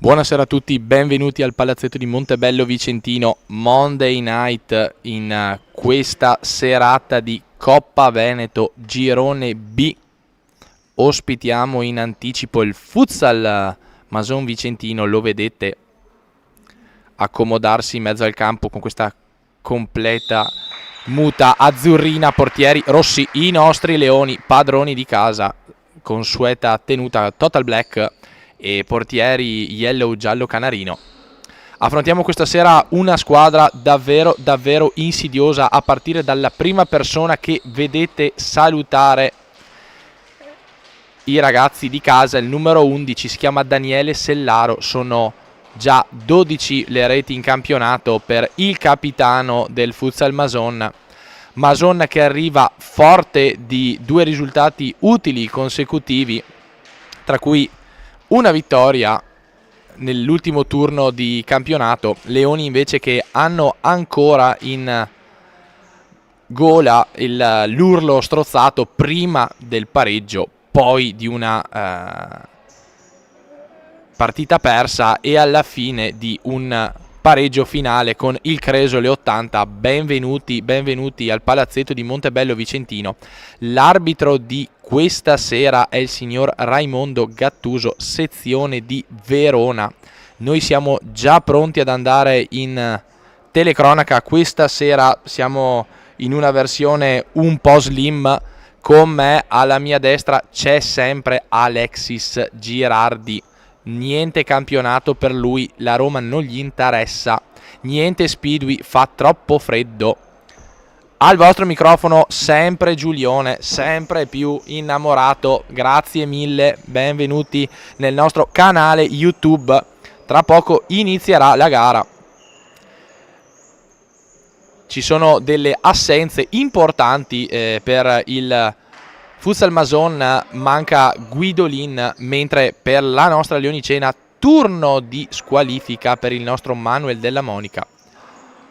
Buonasera a tutti, benvenuti al palazzetto di Montebello Vicentino, Monday Night in questa serata di Coppa Veneto Girone B. Ospitiamo in anticipo il Futsal Mason Vicentino, lo vedete accomodarsi in mezzo al campo con questa completa muta azzurrina, portieri rossi, i nostri leoni, padroni di casa, consueta tenuta total black e portieri yellow giallo canarino. Affrontiamo questa sera una squadra davvero insidiosa, a partire dalla prima persona che vedete salutare i ragazzi di casa. Il numero 11 si chiama Daniele Sellaro, sono già 12 le reti in campionato per il capitano del Futsal Mason che arriva forte di 2 risultati utili consecutivi, tra cui una vittoria nell'ultimo turno di campionato. Leoni invece che hanno ancora in gola l'urlo strozzato prima del pareggio, poi di una partita persa e alla fine di un pareggio finale con il Cresole 80. Benvenuti al palazzetto di Montebello Vicentino. L'arbitro di questa sera è il signor Raimondo Gattuso, sezione di Verona. Noi siamo già pronti ad andare in telecronaca. Questa sera siamo in una versione un po' slim. Con me alla mia destra c'è sempre Alexis Girardi. Niente campionato per lui, la Roma non gli interessa, niente Speedway, fa troppo freddo. Al vostro microfono sempre Giulione, sempre più innamorato. Grazie mille, benvenuti nel nostro canale YouTube. Tra poco inizierà la gara. Ci sono delle assenze importanti per il Futsal Mason, manca Guidolin, mentre per la nostra Leonicena turno di squalifica per il nostro Manuel Della Monica.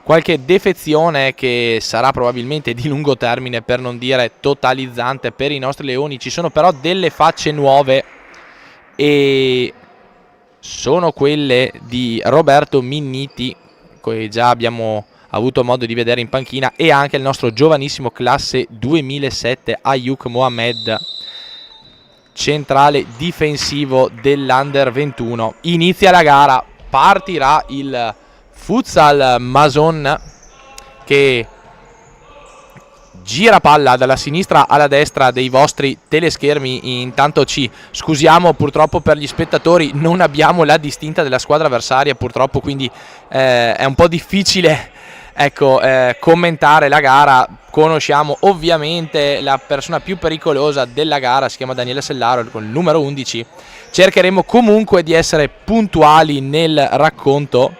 Qualche defezione che sarà probabilmente di lungo termine, per non dire totalizzante, per i nostri leoni. Ci sono però delle facce nuove e sono quelle di Roberto Minniti, che già abbiamo avuto modo di vedere in panchina, e anche il nostro giovanissimo classe 2007 Ayuk Mohamed, centrale difensivo dell'Under 21. Inizia la gara, partirà il Futsal Mason che gira palla dalla sinistra alla destra dei vostri teleschermi. Intanto ci scusiamo purtroppo per gli spettatori, non abbiamo la distinta della squadra avversaria purtroppo, quindi è un po' difficile commentare la gara. Conosciamo ovviamente la persona più pericolosa della gara, si chiama Daniele Sellaro con il numero 11. Cercheremo comunque di essere puntuali nel racconto.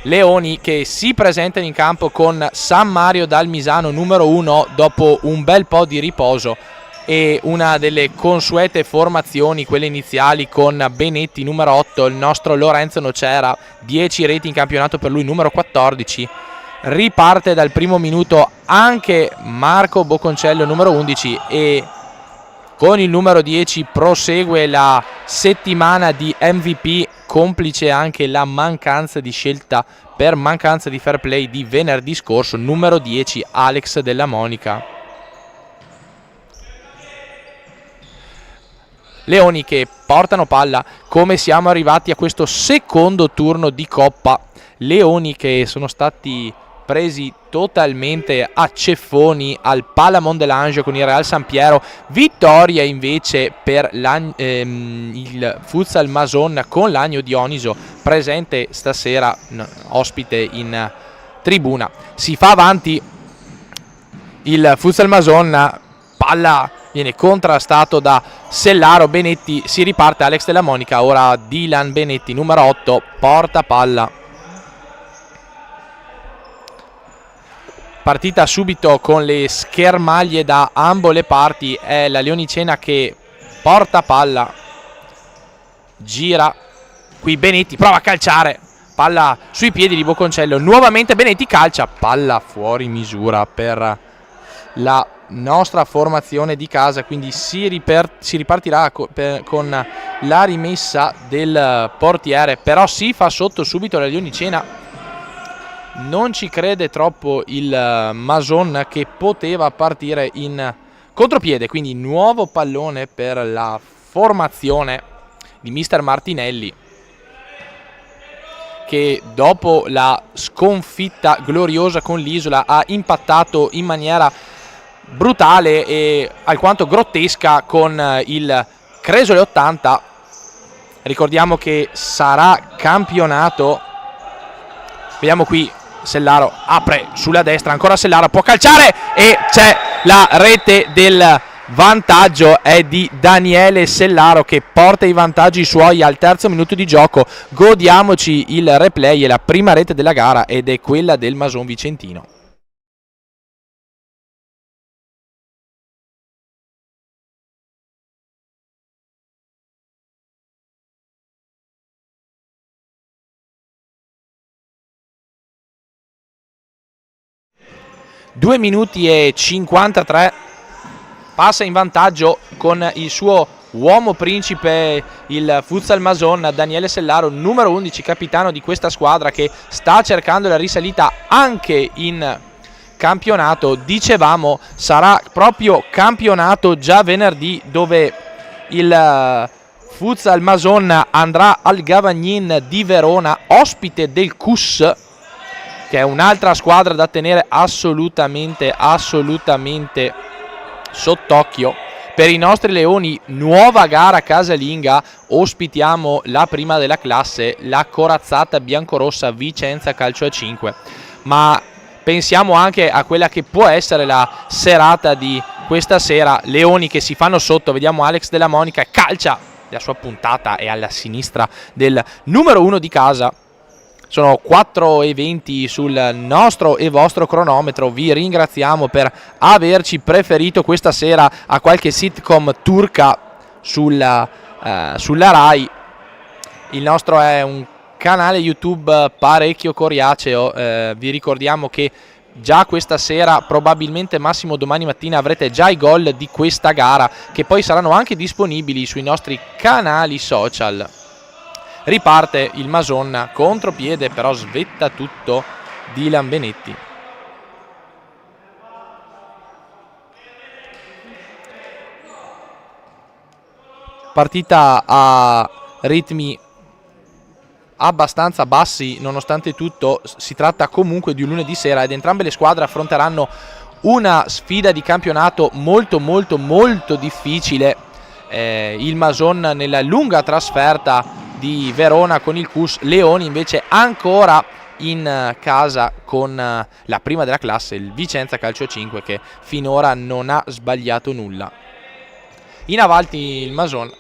Leoni che si presentano in campo con San Mario Dalmisano numero 1 dopo un bel po' di riposo e una delle consuete formazioni, quelle iniziali, con Benetti numero 8, il nostro Lorenzo Nocera, 10 reti in campionato per lui, numero 14. Riparte dal primo minuto anche Marco Bocconcello numero 11 e con il numero 10 prosegue la settimana di MVP, complice anche la mancanza di scelta per mancanza di fair play di venerdì scorso, numero 10 Alex Della Monica. Leoni che portano palla. Come siamo arrivati a questo secondo turno di Coppa? Leoni che sono stati presi totalmente a ceffoni al Palamon dell'Ange con il Real San Piero. Vittoria invece per il Futsal Mason con l'Agno Dioniso, presente stasera, ospite in tribuna. Si fa avanti il Futsal Mason, palla viene contrastato da Sellaro, Benetti, si riparte Alex Della Monica, ora Dylan Benetti numero 8 porta palla. Partita subito con le schermaglie da ambo le parti, è la Leonicena che porta palla, gira, qui Benetti prova a calciare, palla sui piedi di Bocconcello, nuovamente Benetti calcia, palla fuori misura per la nostra formazione di casa, quindi si ripartirà con la rimessa del portiere, però si fa sotto subito la Leonicena. Non ci crede troppo il Mason, che poteva partire in contropiede, quindi nuovo pallone per la formazione di mister Martinelli, che dopo la sconfitta gloriosa con l'Isola ha impattato in maniera brutale e alquanto grottesca con il Cresole 80. Ricordiamo che sarà campionato. Vediamo qui, Sellaro apre sulla destra, ancora Sellaro, può calciare e c'è la rete del vantaggio, è di Daniele Sellaro che porta i vantaggi suoi al terzo minuto di gioco. Godiamoci il replay e la prima rete della gara, ed è quella del Mason Vicentino. Due minuti e 53, passa in vantaggio con il suo uomo principe, il Futsal Mason, Daniele Sellaro, numero 11, capitano di questa squadra che sta cercando la risalita anche in campionato. Dicevamo, sarà proprio campionato già venerdì, dove il Futsal Mason andrà al Gavagnin di Verona, ospite del CUS, che è un'altra squadra da tenere assolutamente sott'occhio. Per i nostri leoni, nuova gara casalinga, ospitiamo la prima della classe, la corazzata biancorossa Vicenza Calcio a 5, ma pensiamo anche a quella che può essere la serata di questa sera. Leoni che si fanno sotto, vediamo Alex Della Monica, calcia, la sua puntata è alla sinistra del numero 1 di casa. Sono 4:20 sul nostro e vostro cronometro. Vi ringraziamo per averci preferito questa sera a qualche sitcom turca sulla Rai. Il nostro è un canale YouTube parecchio coriaceo. Vi ricordiamo che già questa sera, probabilmente massimo domani mattina, avrete già i gol di questa gara, che poi saranno anche disponibili sui nostri canali social. Riparte il Mason, contropiede, però svetta tutto Dylan Benetti. Partita a ritmi abbastanza bassi, nonostante tutto. Si tratta comunque di un lunedì sera ed entrambe le squadre affronteranno una sfida di campionato molto difficile. Il Mason nella lunga trasferta di Verona con il CUS, Leoni invece ancora in casa con la prima della classe, il Vicenza Calcio 5, che finora non ha sbagliato nulla. In avanti il Mason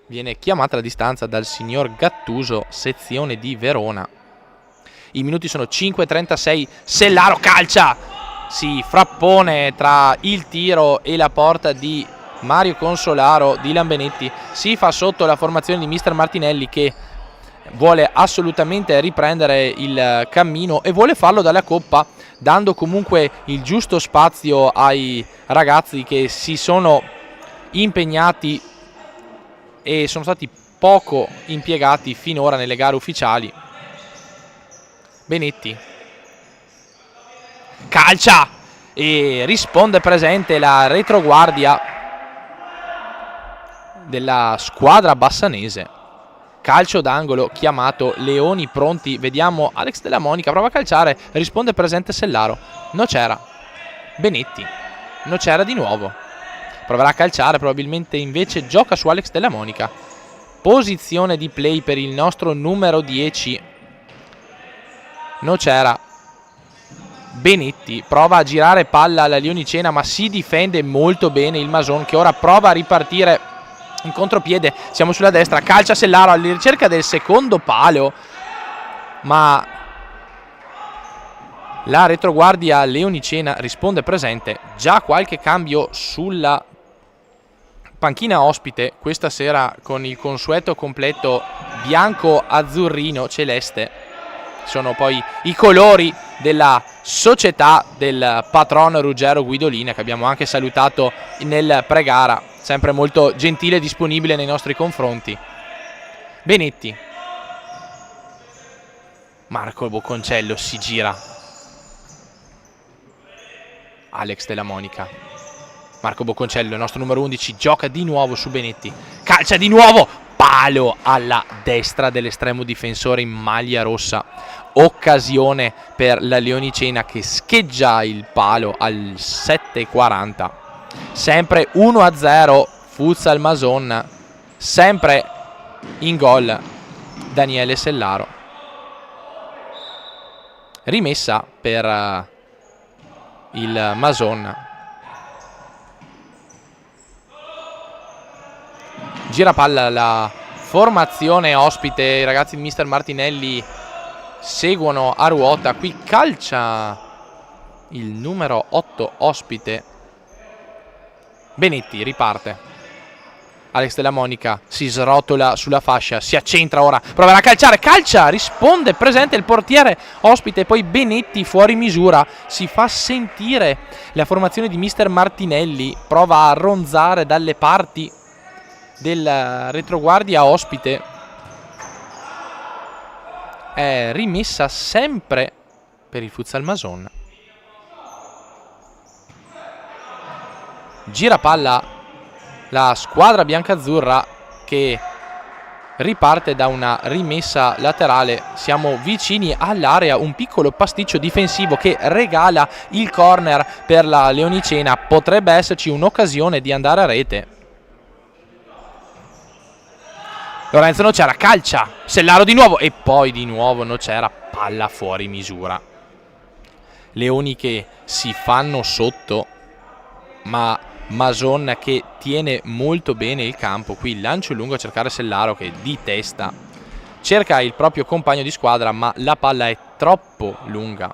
viene chiamata a distanza dal signor Gattuso, sezione di Verona. I minuti sono 5:36, Sellaro calcia, si frappone tra il tiro e la porta di Mario Consolaro. Dylan Benetti si fa sotto la formazione di mister Martinelli, che vuole assolutamente riprendere il cammino e vuole farlo dalla coppa, dando comunque il giusto spazio ai ragazzi che si sono impegnati e sono stati poco impiegati finora nelle gare ufficiali. Benetti calcia e risponde presente la retroguardia della squadra bassanese. Calcio d'angolo chiamato, Leoni pronti, vediamo Alex Della Monica, prova a calciare, risponde presente Sellaro, non c'era Benetti, non c'era di nuovo, proverà a calciare, probabilmente invece gioca su Alex Della Monica. Posizione di play per il nostro numero 10, non c'era Benetti, prova a girare palla alla Leonicena, ma si difende molto bene il Mason, che ora prova a ripartire in contropiede. Siamo sulla destra, calcia Sellaro alla ricerca del secondo palo, ma la retroguardia Leonicena risponde presente. Già qualche cambio sulla panchina ospite questa sera, con il consueto completo bianco, azzurrino, celeste. Sono poi i colori della società del patron Ruggero Guidolin, che abbiamo anche salutato nel pre-gara, sempre molto gentile e disponibile nei nostri confronti. Benetti, Marco Bocconcello si gira, Alex Della Monica, Marco Bocconcello, il nostro numero 11, gioca di nuovo su Benetti, calcia di nuovo, palo alla destra dell'estremo difensore in maglia rossa, occasione per la Leonicena che scheggia il palo al 7:40, sempre 1-0 Futsal Mason, sempre in gol Daniele Sellaro. Rimessa per il Mason. Gira palla la formazione ospite, i ragazzi di Mister Martinelli seguono a ruota, qui calcia il numero 8 ospite, Benetti, riparte, Alex Della Monica si srotola sulla fascia, si accentra ora, proverà a calciare, calcia, risponde, presente il portiere ospite, poi Benetti fuori misura, si fa sentire la formazione di Mister Martinelli, prova a ronzare dalle parti del retroguardia ospite. È rimessa sempre per il Futsal Mason. Gira palla la squadra biancazzurra che riparte da una rimessa laterale. Siamo vicini all'area, un piccolo pasticcio difensivo che regala il corner per la Leonicena. Potrebbe esserci un'occasione di andare a rete. Lorenzo Nocera calcia, Sellaro di nuovo e poi di nuovo Nocera, palla fuori misura. Leoni che si fanno sotto, ma Mason che tiene molto bene il campo. Qui lancio lungo a cercare Sellaro che di testa cerca il proprio compagno di squadra, ma la palla è troppo lunga.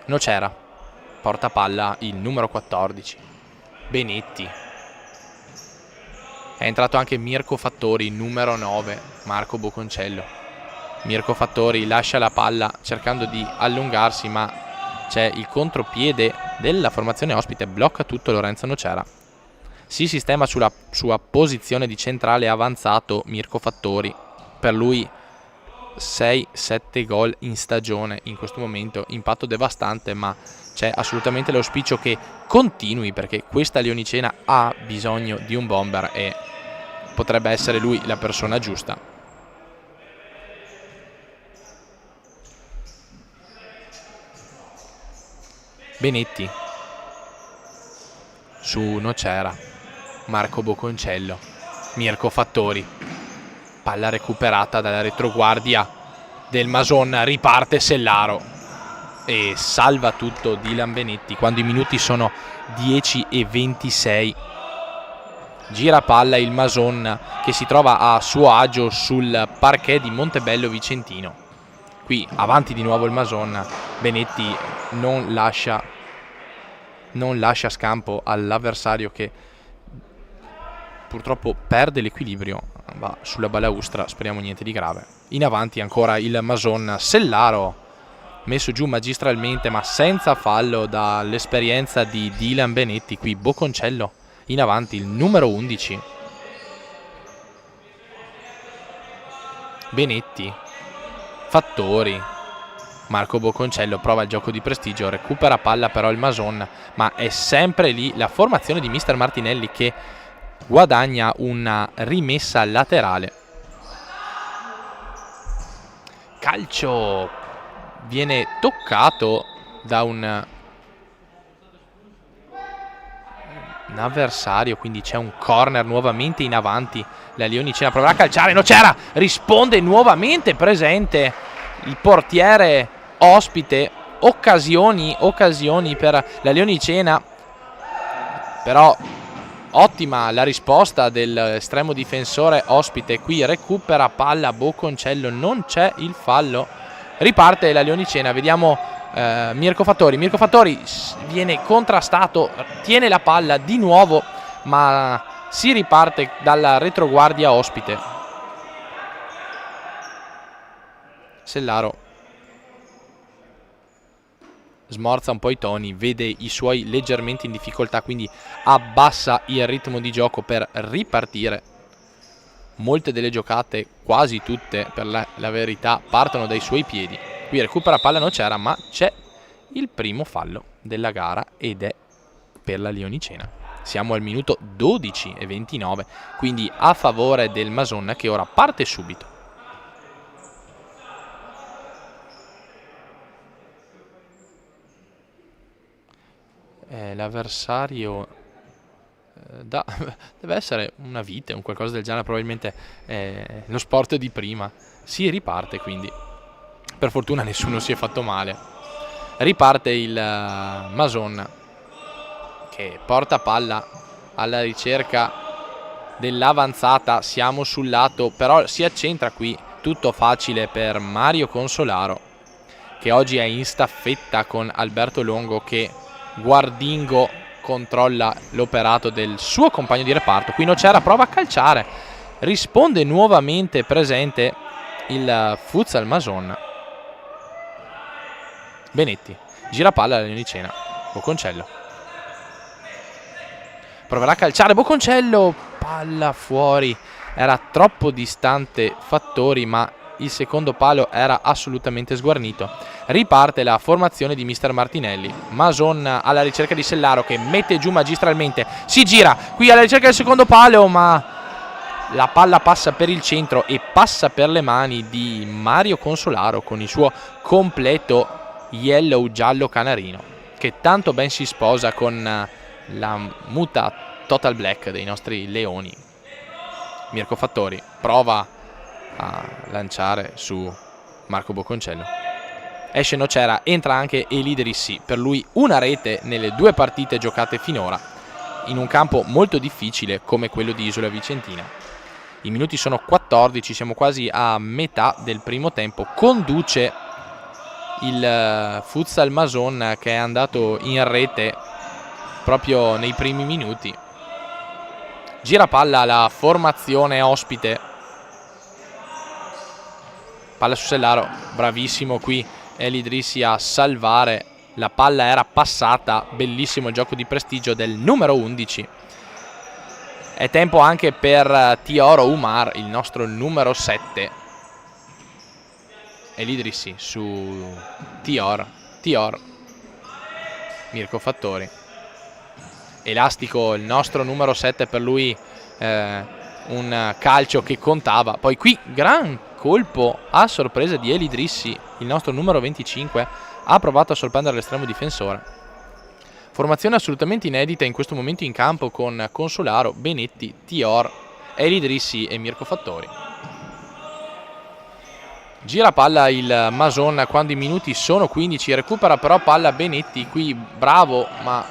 Nocera porta palla il numero 14, Benetti. È entrato anche Mirko Fattori, numero 9, Marco Bocconcello. Mirko Fattori lascia la palla cercando di allungarsi, ma c'è il contropiede della formazione ospite, blocca tutto Lorenzo Nocera. Si sistema sulla sua posizione di centrale avanzato Mirko Fattori. Per lui 6-7 gol in stagione in questo momento, impatto devastante, ma c'è assolutamente l'auspicio che continui, perché questa Leonicena ha bisogno di un bomber e potrebbe essere lui la persona giusta. Benetti su Nocera, Marco Bocconcello, Mirko Fattori, palla recuperata dalla retroguardia del Mason, riparte Sellaro e salva tutto Dylan Benetti quando i minuti sono 10:26. Gira palla il Mason che si trova a suo agio sul parquet di Montebello Vicentino. Qui avanti di nuovo il Mason, Benetti non lascia scampo all'avversario che purtroppo perde l'equilibrio, va sulla balaustra, speriamo niente di grave. In avanti ancora il Mason, Sellaro messo giù magistralmente ma senza fallo dall'esperienza di Dylan Benetti. Qui Bocconcello in avanti, il numero 11, Benetti, Fattori, Marco Bocconcello prova il gioco di prestigio, recupera palla però il Mason, ma è sempre lì la formazione di Mister Martinelli che guadagna una rimessa laterale. Calcio viene toccato da un avversario, quindi c'è un corner nuovamente in avanti. La Leonicena proverà a calciare, Nocera risponde, nuovamente presente il portiere ospite. Occasioni per la Leonicena, però ottima la risposta dell'estremo difensore ospite. Qui recupera palla Bocconcello, non c'è il fallo, riparte la Leonicena. Vediamo Mirko Fattori viene contrastato, tiene la palla di nuovo, ma si riparte dalla retroguardia ospite. Sellaro smorza un po' i toni, vede i suoi leggermente in difficoltà, quindi abbassa il ritmo di gioco per ripartire. Molte delle giocate, quasi tutte per la verità, partono dai suoi piedi. Qui recupera palla, non c'era, ma c'è il primo fallo della gara ed è per la Leonicena. Siamo al minuto 12:29, quindi a favore del Mason, che ora parte subito. L'avversario deve essere una vite, un qualcosa del genere, probabilmente lo sport di prima. Si riparte, quindi per fortuna nessuno si è fatto male. Riparte il Mason, che porta palla alla ricerca dell'avanzata. Siamo sul lato, però si accentra qui, tutto facile per Mario Consolaro, che oggi è in staffetta con Alberto Longo, che guardingo controlla l'operato del suo compagno di reparto. Qui non c'era, prova a calciare, risponde nuovamente presente il futsal Mason. Benetti gira palla alla Leonicena. Boconcello proverà a calciare, Boconcello, palla fuori, era troppo distante Fattori, ma il secondo palo era assolutamente sguarnito. Riparte la formazione di mister Martinelli. Mason alla ricerca di Sellaro, che mette giù magistralmente, si gira qui alla ricerca del secondo palo, ma la palla passa per il centro e passa per le mani di Mario Consolaro con il suo completo yellow giallo canarino, che tanto ben si sposa con la muta total black dei nostri leoni. Mirko Fattori prova a lanciare su Marco Boconcello. Esce Nocera, entra anche Elidrissi, per lui una rete nelle 2 partite giocate finora, in un campo molto difficile come quello di Isola Vicentina. I minuti sono 14, siamo quasi a metà del primo tempo. Conduce il futsal Mason, che è andato in rete proprio nei primi minuti. Gira palla la formazione ospite. Palla su Sellaro, bravissimo qui Elidrissi a salvare. La palla era passata, bellissimo il gioco di prestigio del numero 11. È tempo anche per Tioro Umar, il nostro numero 7. Elidrissi su Tior. Mirko Fattori. Elastico il nostro numero 7, per lui un calcio che contava. Poi qui gran colpo a sorpresa di Elidrissi, il nostro numero 25, ha provato a sorprendere l'estremo difensore. Formazione assolutamente inedita in questo momento in campo, con Consolaro, Benetti, Tior, Elidrissi e Mirko Fattori. Gira palla il Mason quando i minuti sono 15, recupera però palla Benetti, qui bravo, ma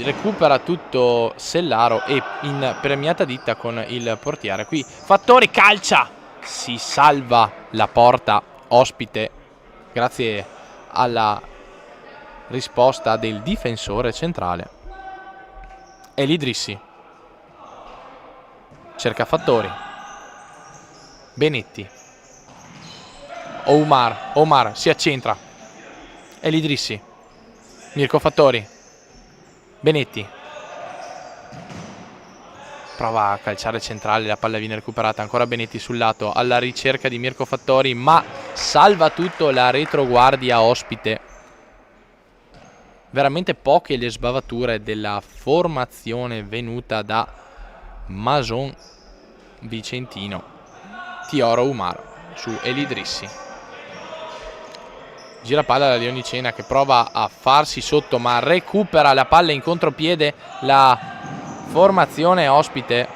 recupera tutto Sellaro e in premiata ditta con il portiere. Qui Fattori calcia, si salva la porta ospite grazie alla risposta del difensore centrale. Elidrissi cerca Fattori, Benetti, Omar si accentra, Elidrissi, Mirko Fattori, Benetti prova a calciare centrale, la palla viene recuperata, ancora Benetti sul lato alla ricerca di Mirko Fattori, ma salva tutto la retroguardia ospite. Veramente poche le sbavature della formazione venuta da Mason Vicentino. Tioro Umar su Elidrissi. Gira palla alla Leonicena, che prova a farsi sotto, ma recupera la palla in contropiede la formazione ospite.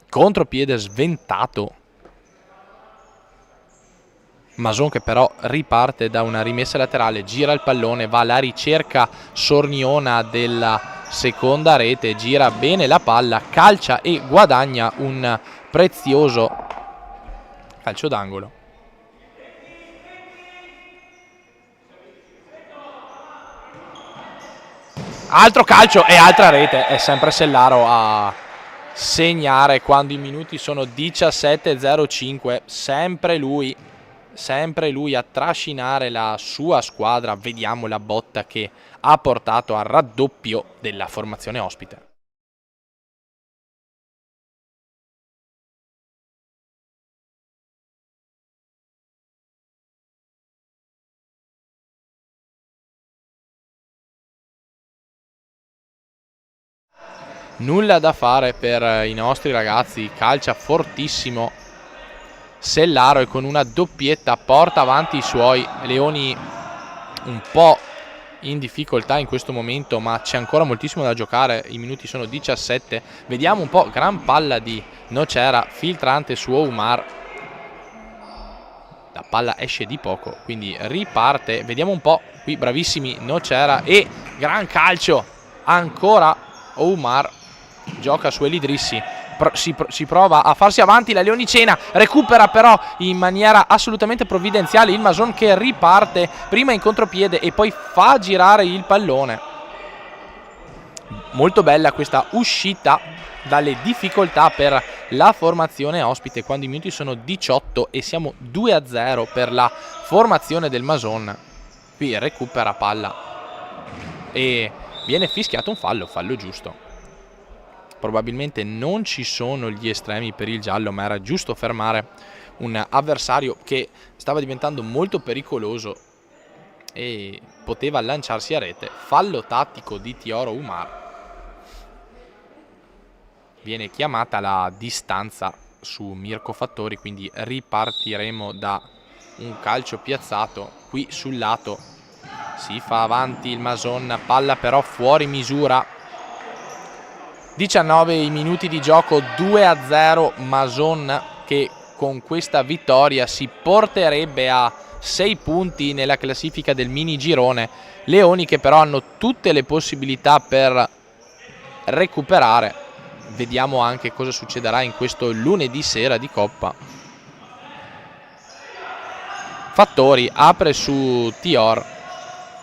Contropiede sventato. Mason che però riparte da una rimessa laterale, gira il pallone, va alla ricerca sorniona della seconda rete, gira bene la palla, calcia e guadagna un prezioso calcio d'angolo. Altro calcio e altra rete, è sempre Sellaro a segnare quando i minuti sono 17:05, sempre lui sempre lui a trascinare la sua squadra. Vediamo la botta che ha portato al raddoppio della formazione ospite. Nulla da fare per i nostri ragazzi, calcia fortissimo Sellaro e con una doppietta porta avanti i suoi. Leoni un po' in difficoltà in questo momento, ma c'è ancora moltissimo da giocare, i minuti sono 17. Vediamo un po', gran palla di Nocera, filtrante su Oumar. La palla esce di poco, quindi riparte. Vediamo un po', qui bravissimi Nocera e gran calcio. Ancora Oumar gioca su Elidrissi. Si prova a farsi avanti la Leonicena, recupera però in maniera assolutamente provvidenziale il Mason, che riparte prima in contropiede e poi fa girare il pallone. Molto bella questa uscita dalle difficoltà per la formazione ospite quando i minuti sono 18 e siamo 2-0 per la formazione del Mason. Qui recupera palla e viene fischiato un fallo giusto. Probabilmente non ci sono gli estremi per il giallo, ma era giusto fermare un avversario che stava diventando molto pericoloso e poteva lanciarsi a rete. Fallo tattico di Tioro Umar. Viene chiamata la distanza su Mirko Fattori, quindi ripartiremo da un calcio piazzato qui sul lato. Si fa avanti il Mason, palla però fuori misura. 19 minuti di gioco, 2-0 Mason, che con questa vittoria si porterebbe a 6 punti nella classifica del mini girone. Leoni che però hanno tutte le possibilità per recuperare. Vediamo anche cosa succederà in questo lunedì sera di Coppa. Fattori apre su Tior.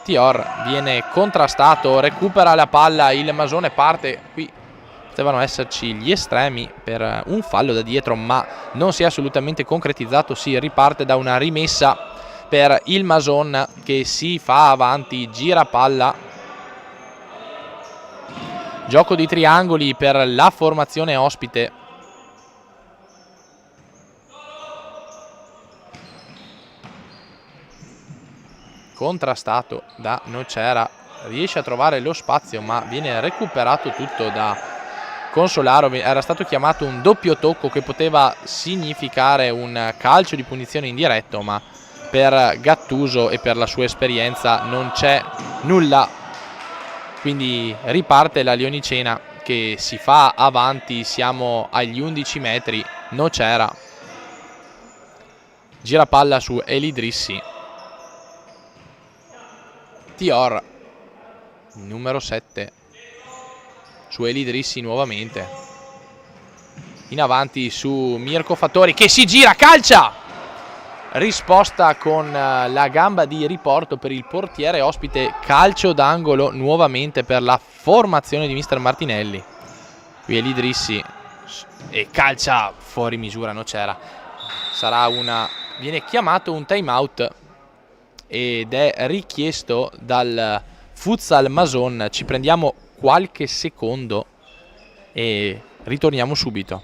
Tior viene contrastato, recupera la palla, il Masone parte. Qui potevano esserci gli estremi per un fallo da dietro, ma non si è assolutamente concretizzato. Si riparte da una rimessa per il Mason che si fa avanti, gira palla. Gioco di triangoli per la formazione ospite. Contrastato da Nocera, riesce a trovare lo spazio ma viene recuperato tutto da Consolaro. Era stato chiamato un doppio tocco che poteva significare un calcio di punizione indiretto, ma per Gattuso e per la sua esperienza non c'è nulla, quindi riparte la Leonicena che si fa avanti. Siamo agli 11 metri. Nocera gira palla su Elidrissi. Tior numero 7 su Elidrissi nuovamente, in avanti su Mirko Fattori che si gira, calcia, risposta con la gamba di riporto per il portiere ospite, calcio d'angolo nuovamente per la formazione di mister Martinelli. Qui Elidrissi e calcia fuori misura. Nocera, viene chiamato un time out ed è richiesto dal Futsal Mason. Ci prendiamo qualche secondo e ritorniamo subito.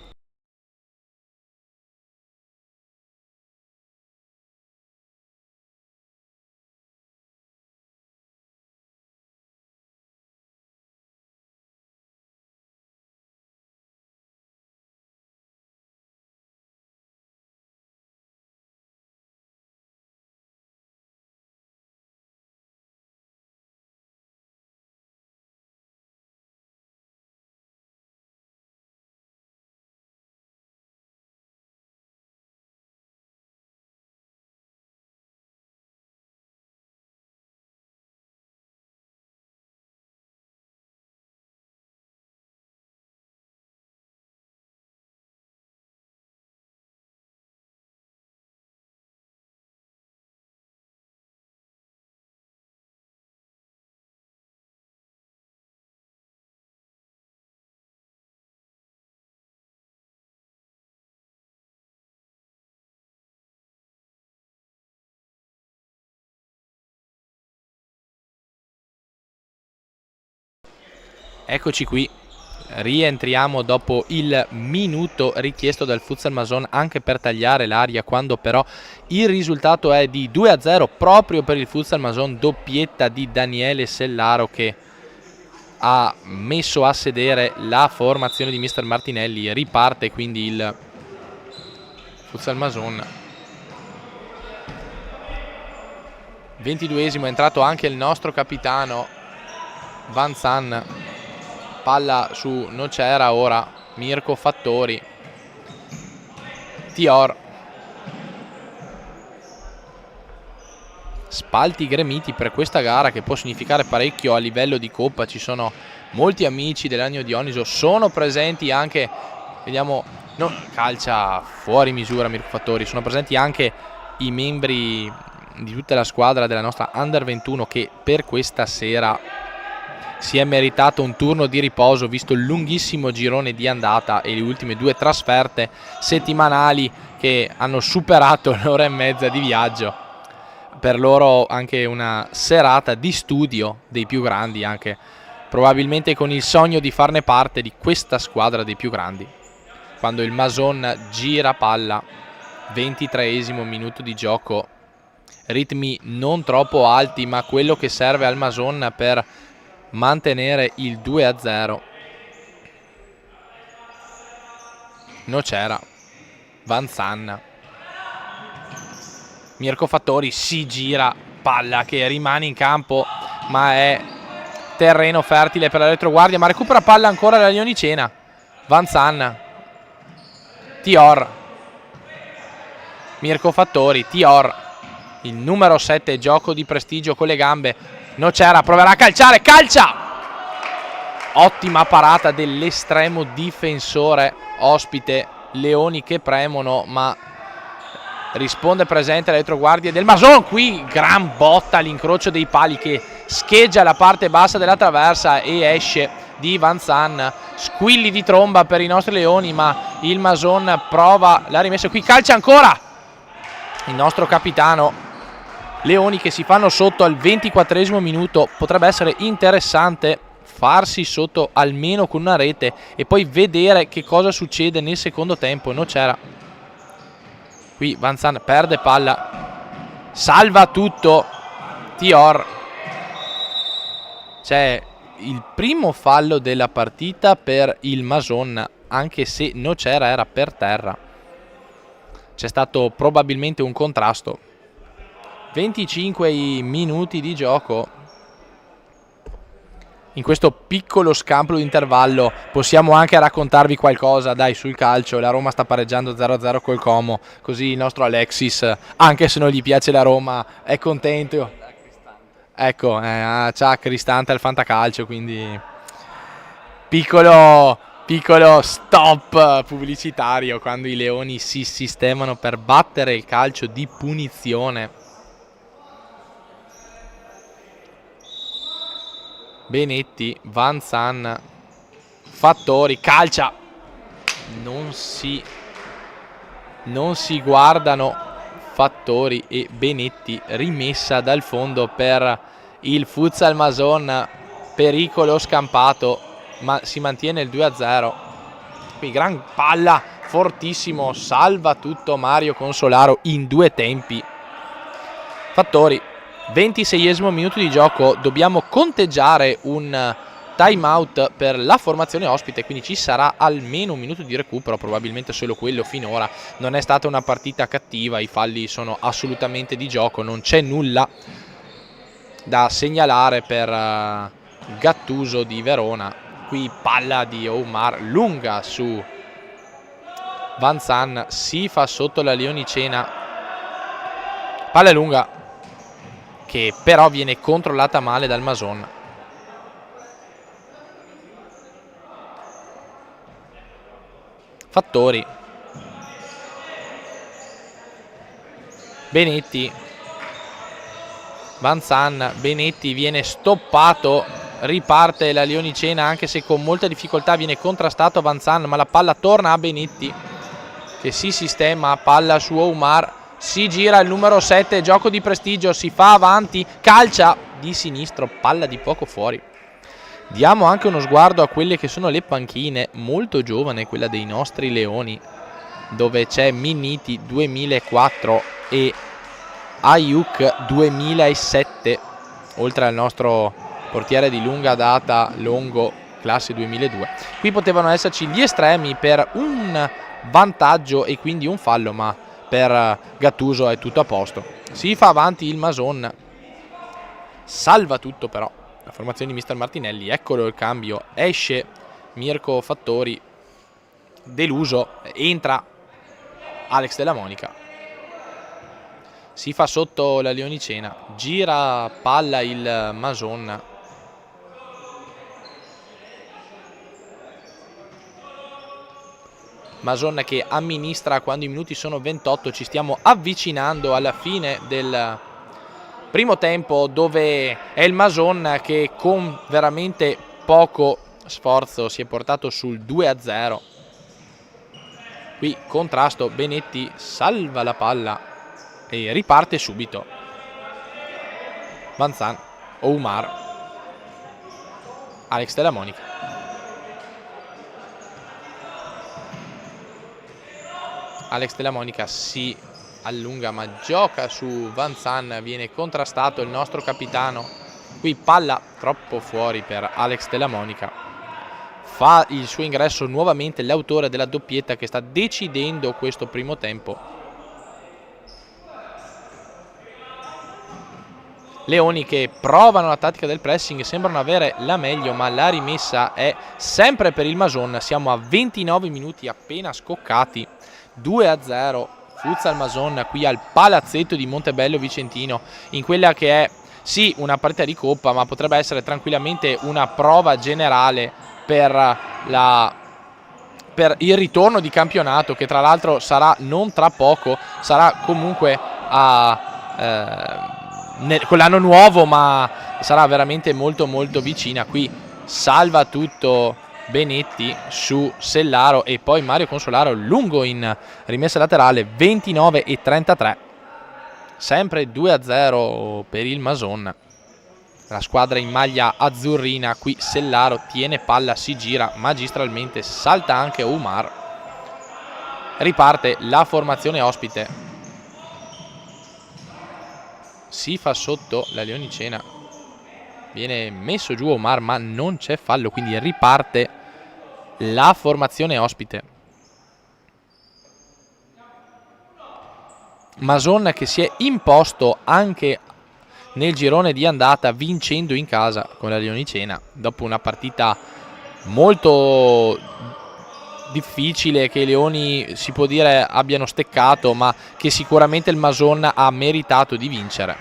Eccoci qui, rientriamo dopo il minuto richiesto dal Futsal Mason anche per tagliare l'aria, quando però il risultato è di 2-0 proprio per il Futsal Mason, doppietta di Daniele Sellaro che ha messo a sedere la formazione di Mister Martinelli. Riparte quindi il Futsal Mason. 22esimo, è entrato anche il nostro capitano Van Zan. Palla su Nocera ora, Mirko Fattori, Tior. Spalti gremiti per questa gara che può significare parecchio a livello di coppa. Ci sono molti amici dell'Agno Dioniso, sono presenti anche, vediamo, no, calcia fuori misura Mirko Fattori, sono presenti anche i membri di tutta la squadra della nostra Under 21 che per questa sera si è meritato un turno di riposo visto il lunghissimo girone di andata e le ultime 2 trasferte settimanali che hanno superato l'ora e mezza di viaggio. Per loro anche una serata di studio dei più grandi, anche probabilmente con il sogno di farne parte di questa squadra dei più grandi. Quando il Mason gira palla, 23esimo minuto di gioco, ritmi non troppo alti ma quello che serve al Mason per mantenere il 2-0. Nocera, Van Zan, Mirko Fattori si gira, palla che rimane in campo ma è terreno fertile per la retroguardia, ma recupera palla ancora la Lionicena. Van Zan, Tior, Mirko Fattori, Tior, il numero 7, gioco di prestigio con le gambe. Nocera proverà a calciare, calcia! Ottima parata dell'estremo difensore ospite, Leoni che premono ma risponde presente la retroguardia del Mason. Qui gran botta all'incrocio dei pali che scheggia la parte bassa della traversa e esce di Van Zan. Squilli di tromba per i nostri Leoni ma il Mason prova la rimessa, qui calcia ancora il nostro capitano. Leoni che si fanno sotto al 24esimo minuto, potrebbe essere interessante farsi sotto almeno con una rete e poi vedere che cosa succede nel secondo tempo. Non c'era. Qui Van Zan perde palla, salva tutto Tior. C'è il primo fallo della partita per il Mason, anche se Nocera era per terra. C'è stato probabilmente un contrasto. 25 minuti di gioco. In questo piccolo scampolo di intervallo possiamo anche raccontarvi qualcosa, dai, sul calcio. La Roma sta pareggiando 0-0 col Como, così il nostro Alexis, anche se non gli piace la Roma, è contento. Ecco, c'ha Cristante al fantacalcio, quindi piccolo stop pubblicitario quando i Leoni si sistemano per battere il calcio di punizione. Benetti, Van Zan, Fattori, calcia, non si guardano Fattori e Benetti, rimessa dal fondo per il Futsal Mason, pericolo scampato ma si mantiene il 2-0. Qui gran palla, fortissimo, salva tutto Mario Consolaro in 2 tempi. Fattori, 26esimo minuto di gioco, dobbiamo conteggiare un time out per la formazione ospite, quindi ci sarà almeno un minuto di recupero, probabilmente solo quello finora. Non è stata una partita cattiva, i falli sono assolutamente di gioco, non c'è nulla da segnalare per Gattuso di Verona. Qui palla di Omar lunga su Van Zan, si fa sotto la Lionicena, palla lunga che però viene controllata male dal Mason. Fattori, Benetti, Van Zan, Benetti viene stoppato, riparte la Lionicena anche se con molta difficoltà, viene contrastato Van Zan ma la palla torna a Benetti che si sistema, palla su Omar, si gira il numero 7, gioco di prestigio, si fa avanti, calcia di sinistro, palla di poco fuori. Diamo anche uno sguardo a quelle che sono le panchine, molto giovane quella dei nostri Leoni, dove c'è Minniti 2004 e Ayuk 2007, oltre al nostro portiere di lunga data Longo, classe 2002. Qui potevano esserci gli estremi per un vantaggio e quindi un fallo, ma per Gattuso è tutto a posto. Si fa avanti il Mason, salva tutto però la formazione di Mister Martinelli. Eccolo il cambio, esce Mirko Fattori, deluso, entra Alex Della Monica. Si fa sotto la Leonicena, gira palla il Mason. Mason che amministra quando i minuti sono 28, ci stiamo avvicinando alla fine del primo tempo, dove è il Mason che con veramente poco sforzo si è portato sul 2-0. Qui contrasto, Benetti salva la palla e riparte subito. Vanzan, Oumar, Alex Della Monica. Alex Della Monica si allunga ma gioca su Vanzan, viene contrastato il nostro capitano. Qui palla troppo fuori per Alex Della Monica. Fa il suo ingresso nuovamente l'autore della doppietta che sta decidendo questo primo tempo. Leoni che provano la tattica del pressing, sembrano avere la meglio, ma la rimessa è sempre per il Mason. Siamo a 29 minuti appena scoccati, 2-0, Futsal Mason qui al palazzetto di Montebello Vicentino, in quella che è sì una partita di coppa, ma potrebbe essere tranquillamente una prova generale per il ritorno di campionato, che tra l'altro sarà non tra poco, sarà comunque con l'anno nuovo, ma sarà veramente molto molto vicina. Qui salva tutto Benetti su Sellaro e poi Mario Consolaro lungo in rimessa laterale, 29 e 33, sempre 2-0 per il Mason. La squadra in maglia azzurrina, qui Sellaro tiene palla, si gira magistralmente, salta anche Oumar, riparte la formazione ospite, si fa sotto la Leonicena, viene messo giù Oumar ma non c'è fallo, quindi riparte la formazione ospite. Mason che si è imposto anche nel girone di andata vincendo in casa con la Leonicena dopo una partita molto difficile che i Leoni si può dire abbiano steccato, ma che sicuramente il Mason ha meritato di vincere.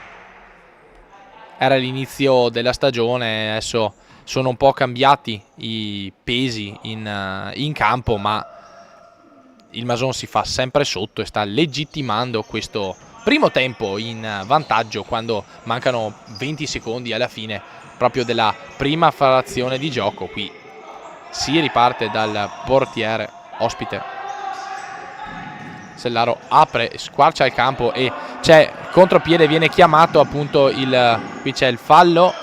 Era l'inizio della stagione, adesso sono un po' cambiati i pesi in campo, ma il Mason si fa sempre sotto e sta legittimando questo primo tempo in vantaggio quando mancano 20 secondi alla fine proprio della prima frazione di gioco. Qui si riparte dal portiere ospite. Sellaro apre, squarcia il campo e c'è contropiede, viene chiamato appunto qui c'è il fallo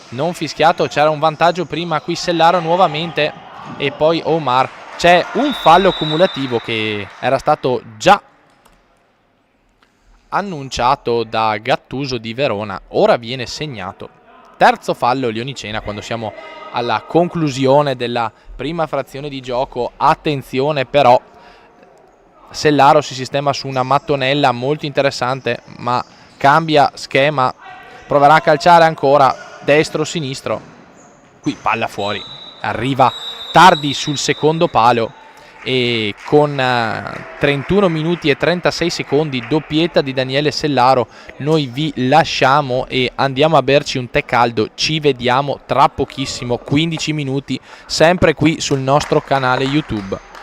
non fischiato, c'era un vantaggio prima, qui Sellaro nuovamente e poi Oumar. C'è un fallo cumulativo che era stato già annunciato da Gattuso di Verona, ora viene segnato. Terzo fallo Leonicena quando siamo alla conclusione della prima frazione di gioco. Attenzione però, Sellaro si sistema su una mattonella molto interessante, ma cambia schema, proverà a calciare ancora destro-sinistro. Qui palla fuori, arriva tardi sul secondo palo e con 31 minuti e 36 secondi, doppietta di Daniele Sellaro, noi vi lasciamo e andiamo a berci un tè caldo. Ci vediamo tra pochissimo, 15 minuti, sempre qui sul nostro canale YouTube.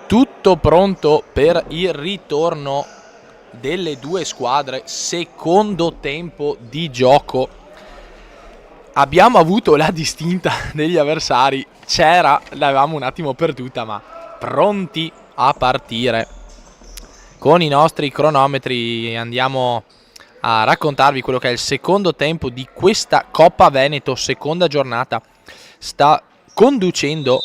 tutto pronto per il ritorno delle due squadre. Secondo tempo di gioco. Abbiamo avuto la distinta degli avversari, l'avevamo un attimo perduta, ma pronti a partire. Con i nostri cronometri andiamo a raccontarvi quello che è il secondo tempo di questa Coppa Veneto, seconda giornata. Sta conducendo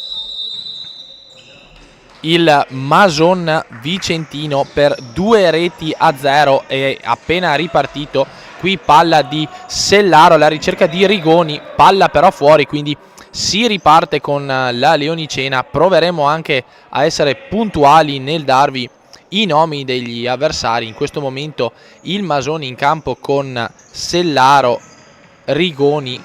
il Mason Vicentino per 2-0 e appena ripartito. Qui palla di Sellaro alla ricerca di Rigoni, palla però fuori, quindi si riparte con la Leonicena. Proveremo anche a essere puntuali nel darvi i nomi degli avversari. In questo momento il Masoni in campo con Sellaro, Rigoni,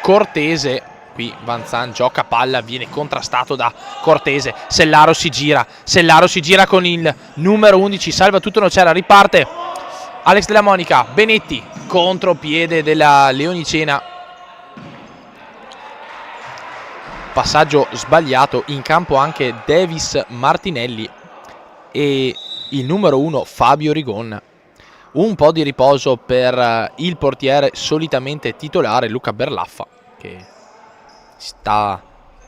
Cortese. Qui Vanzan gioca palla, viene contrastato da Cortese. Sellaro si gira con il numero 11, salva tutto Nocera, riparte Alex Della Monica, Benetti, contropiede della Leonicena. Passaggio sbagliato, in campo anche Davis Martinelli e il numero 1 Fabio Rigon. Un po' di riposo per il portiere solitamente titolare Luca Berlaffa, che sta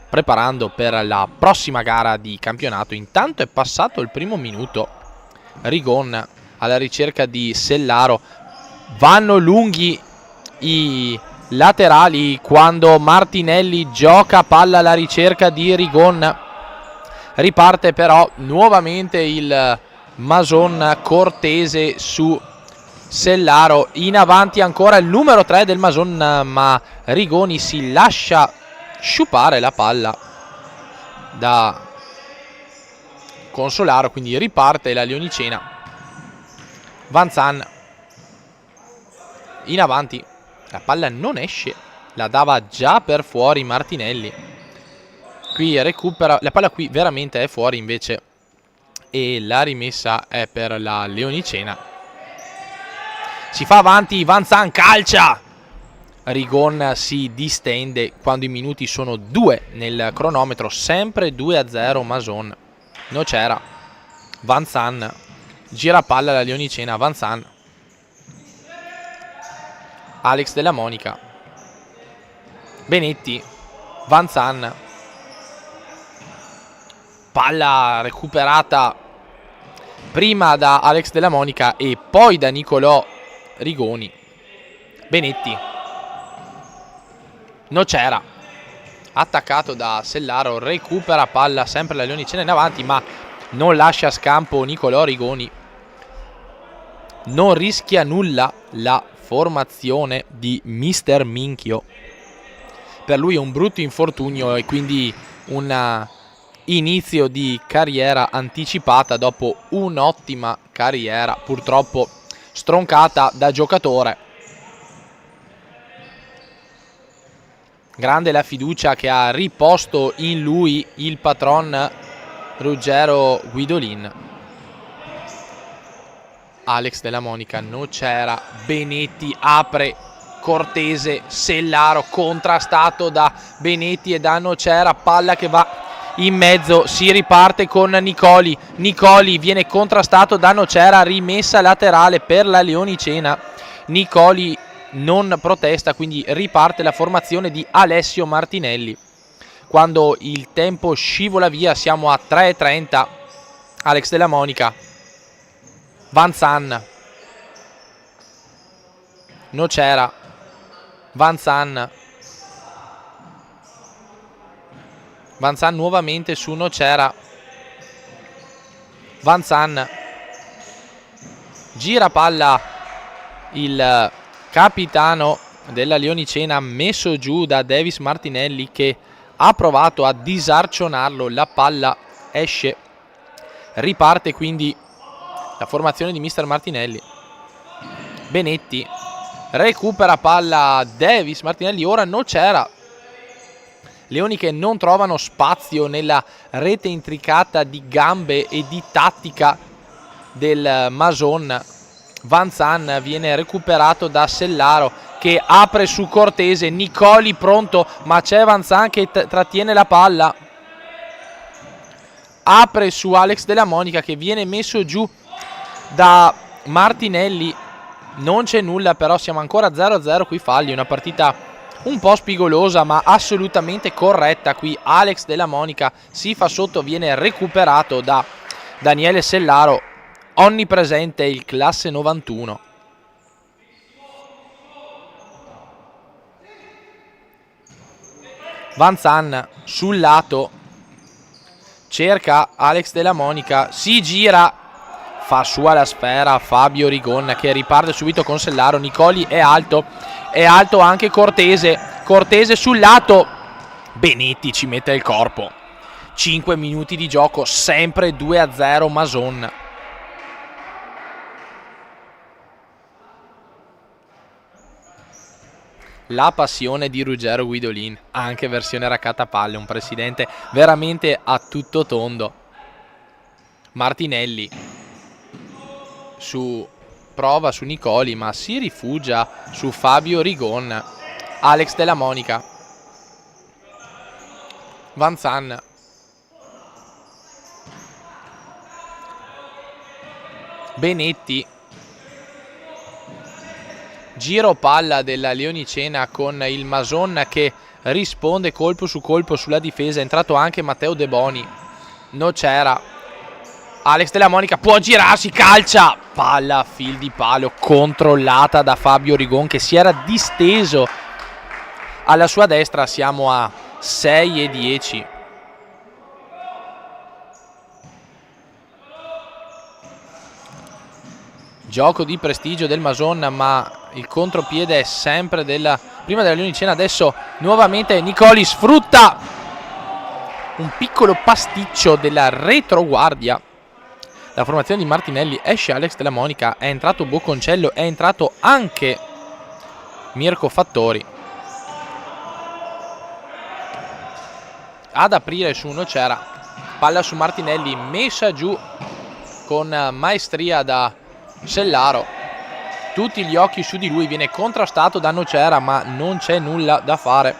preparando per la prossima gara di campionato. Intanto è passato il primo minuto. Rigon alla ricerca di Sellaro. Vanno lunghi i laterali quando Martinelli gioca palla alla ricerca di Rigon. Riparte però nuovamente il Mason, Cortese su Sellaro. In avanti ancora il numero 3 del Mason, ma Rigoni si lascia sciupare la palla da Consolaro, quindi riparte la Leonicena. Vanzan in avanti, la palla non esce, la dava già per fuori Martinelli. Qui recupera, la palla qui veramente è fuori invece e la rimessa è per la Leonicena. Si fa avanti, Vanzan calcia, Rigon si distende quando i minuti sono 2 nel cronometro, sempre 2-0 Mason. Nocera, Vanzan, gira palla alla Leonicena, Vanzan, Alex Della Monica, Benetti, Vanzan, palla recuperata prima da Alex Della Monica e poi da Nicolò Rigoni. Benetti, Nocera, attaccato da Sellaro, recupera palla sempre la Leonicena in avanti, ma non lascia scampo Nicolò Rigoni. Non rischia nulla la formazione di Mister Minchio. Per lui è un brutto infortunio e quindi un inizio di carriera anticipata dopo un'ottima carriera purtroppo stroncata da giocatore. Grande la fiducia che ha riposto in lui il patron Ruggero Guidolin. Alex Della Monica, Nocera, Benetti apre, Cortese, Sellaro contrastato da Benetti e da Nocera, palla che va in mezzo, si riparte con Nicoli. Nicoli viene contrastato da Nocera, rimessa laterale per la Leonicena. Nicoli non protesta, quindi riparte la formazione di Alessio Martinelli. Quando il tempo scivola via siamo a 3:30. Alex Della Monica, Vanzan, Nocera, Vanzan, Vanzan nuovamente su Nocera, Vanzan gira palla il capitano della Leonicena messo giù da Davis Martinelli che ha provato a disarcionarlo, la palla esce, riparte quindi la formazione di Mister Martinelli. Benetti recupera palla Davis Martinelli, ora Nocera. Leoni che non trovano spazio nella rete intricata di gambe e di tattica del Mason. Vanzan viene recuperato da Sellaro che apre su Cortese, Nicoli pronto, ma c'è Vanzan che trattiene la palla. apre su Alex Della Monica, che viene messo giù da Martinelli. Non c'è nulla, però siamo ancora 0-0 qui falli, una partita un po' spigolosa ma assolutamente corretta. Qui Alex Della Monica si fa sotto, viene recuperato da Daniele Sellaro, onnipresente il classe 91. Van Zan sul lato cerca Alex Della Monica, si gira, fa sua la sfera Fabio Rigon, che riparte subito con Sellaro. Nicoli è alto anche Cortese sul lato, Benetti ci mette il corpo. 5 minuti di gioco, sempre 2-0 Mason. La passione di Ruggero Guidolin, anche versione raccattapalle, un presidente veramente a tutto tondo. Martinelli prova su Nicoli, ma si rifugia su Fabio Rigon. Alex Della Monica, Van Zan, Benetti, giro palla della Leonicena con il Mason che risponde colpo su colpo sulla difesa. È entrato anche Matteo De Boni. Nocera, Alex Della Monica può girarsi, calcia, palla a fil di palo, controllata da Fabio Rigon, che si era disteso alla sua destra. Siamo a 6-10. Gioco di prestigio del Mason, ma il contropiede è sempre prima della Leonicena. Adesso nuovamente Nicoli sfrutta un piccolo pasticcio della retroguardia. La formazione di Martinelli, esce Alex Della Monica, è entrato Bocconcello, è entrato anche Mirko Fattori ad aprire su Nocera. Palla su Martinelli, messa giù con maestria da Sellaro. Tutti gli occhi su di lui, viene contrastato da Nocera, ma non c'è nulla da fare.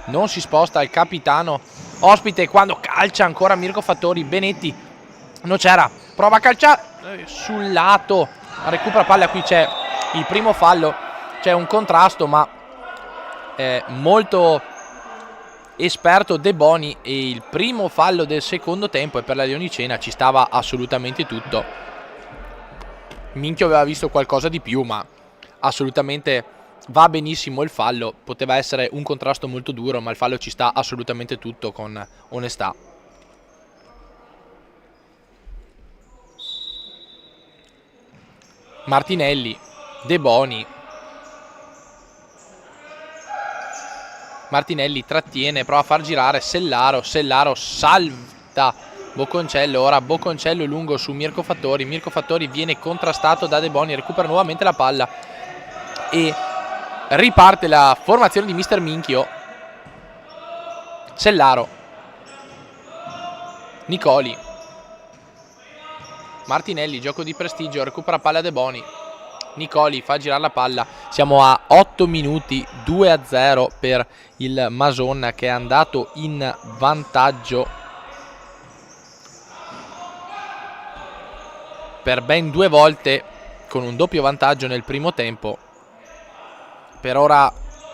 Non si sposta il capitano ospite quando calcia ancora Mirko Fattori. Benetti, Nocera prova a calciare sul lato, recupera palla. Qui c'è il primo fallo, c'è un contrasto, ma è molto esperto De Boni, e il primo fallo del secondo tempo. E per la Leonicena ci stava assolutamente tutto. Minchio aveva visto qualcosa di più, ma assolutamente va benissimo il fallo. Poteva essere un contrasto molto duro, ma il fallo ci sta assolutamente tutto, con onestà. Martinelli, De Boni, Martinelli trattiene, prova a far girare Sellaro, salta Bocconcello. Ora Bocconcello lungo su Mirko Fattori viene contrastato da De Boni, recupera nuovamente la palla e riparte la formazione di Mister Minchio. Sellaro, Nicoli, Martinelli, gioco di prestigio, recupera palla De Boni. Nicoli fa girare la palla. Siamo a 8 minuti, 2-0 per il Mason, che è andato in vantaggio per ben 2 volte, con un doppio vantaggio nel primo tempo. Per ora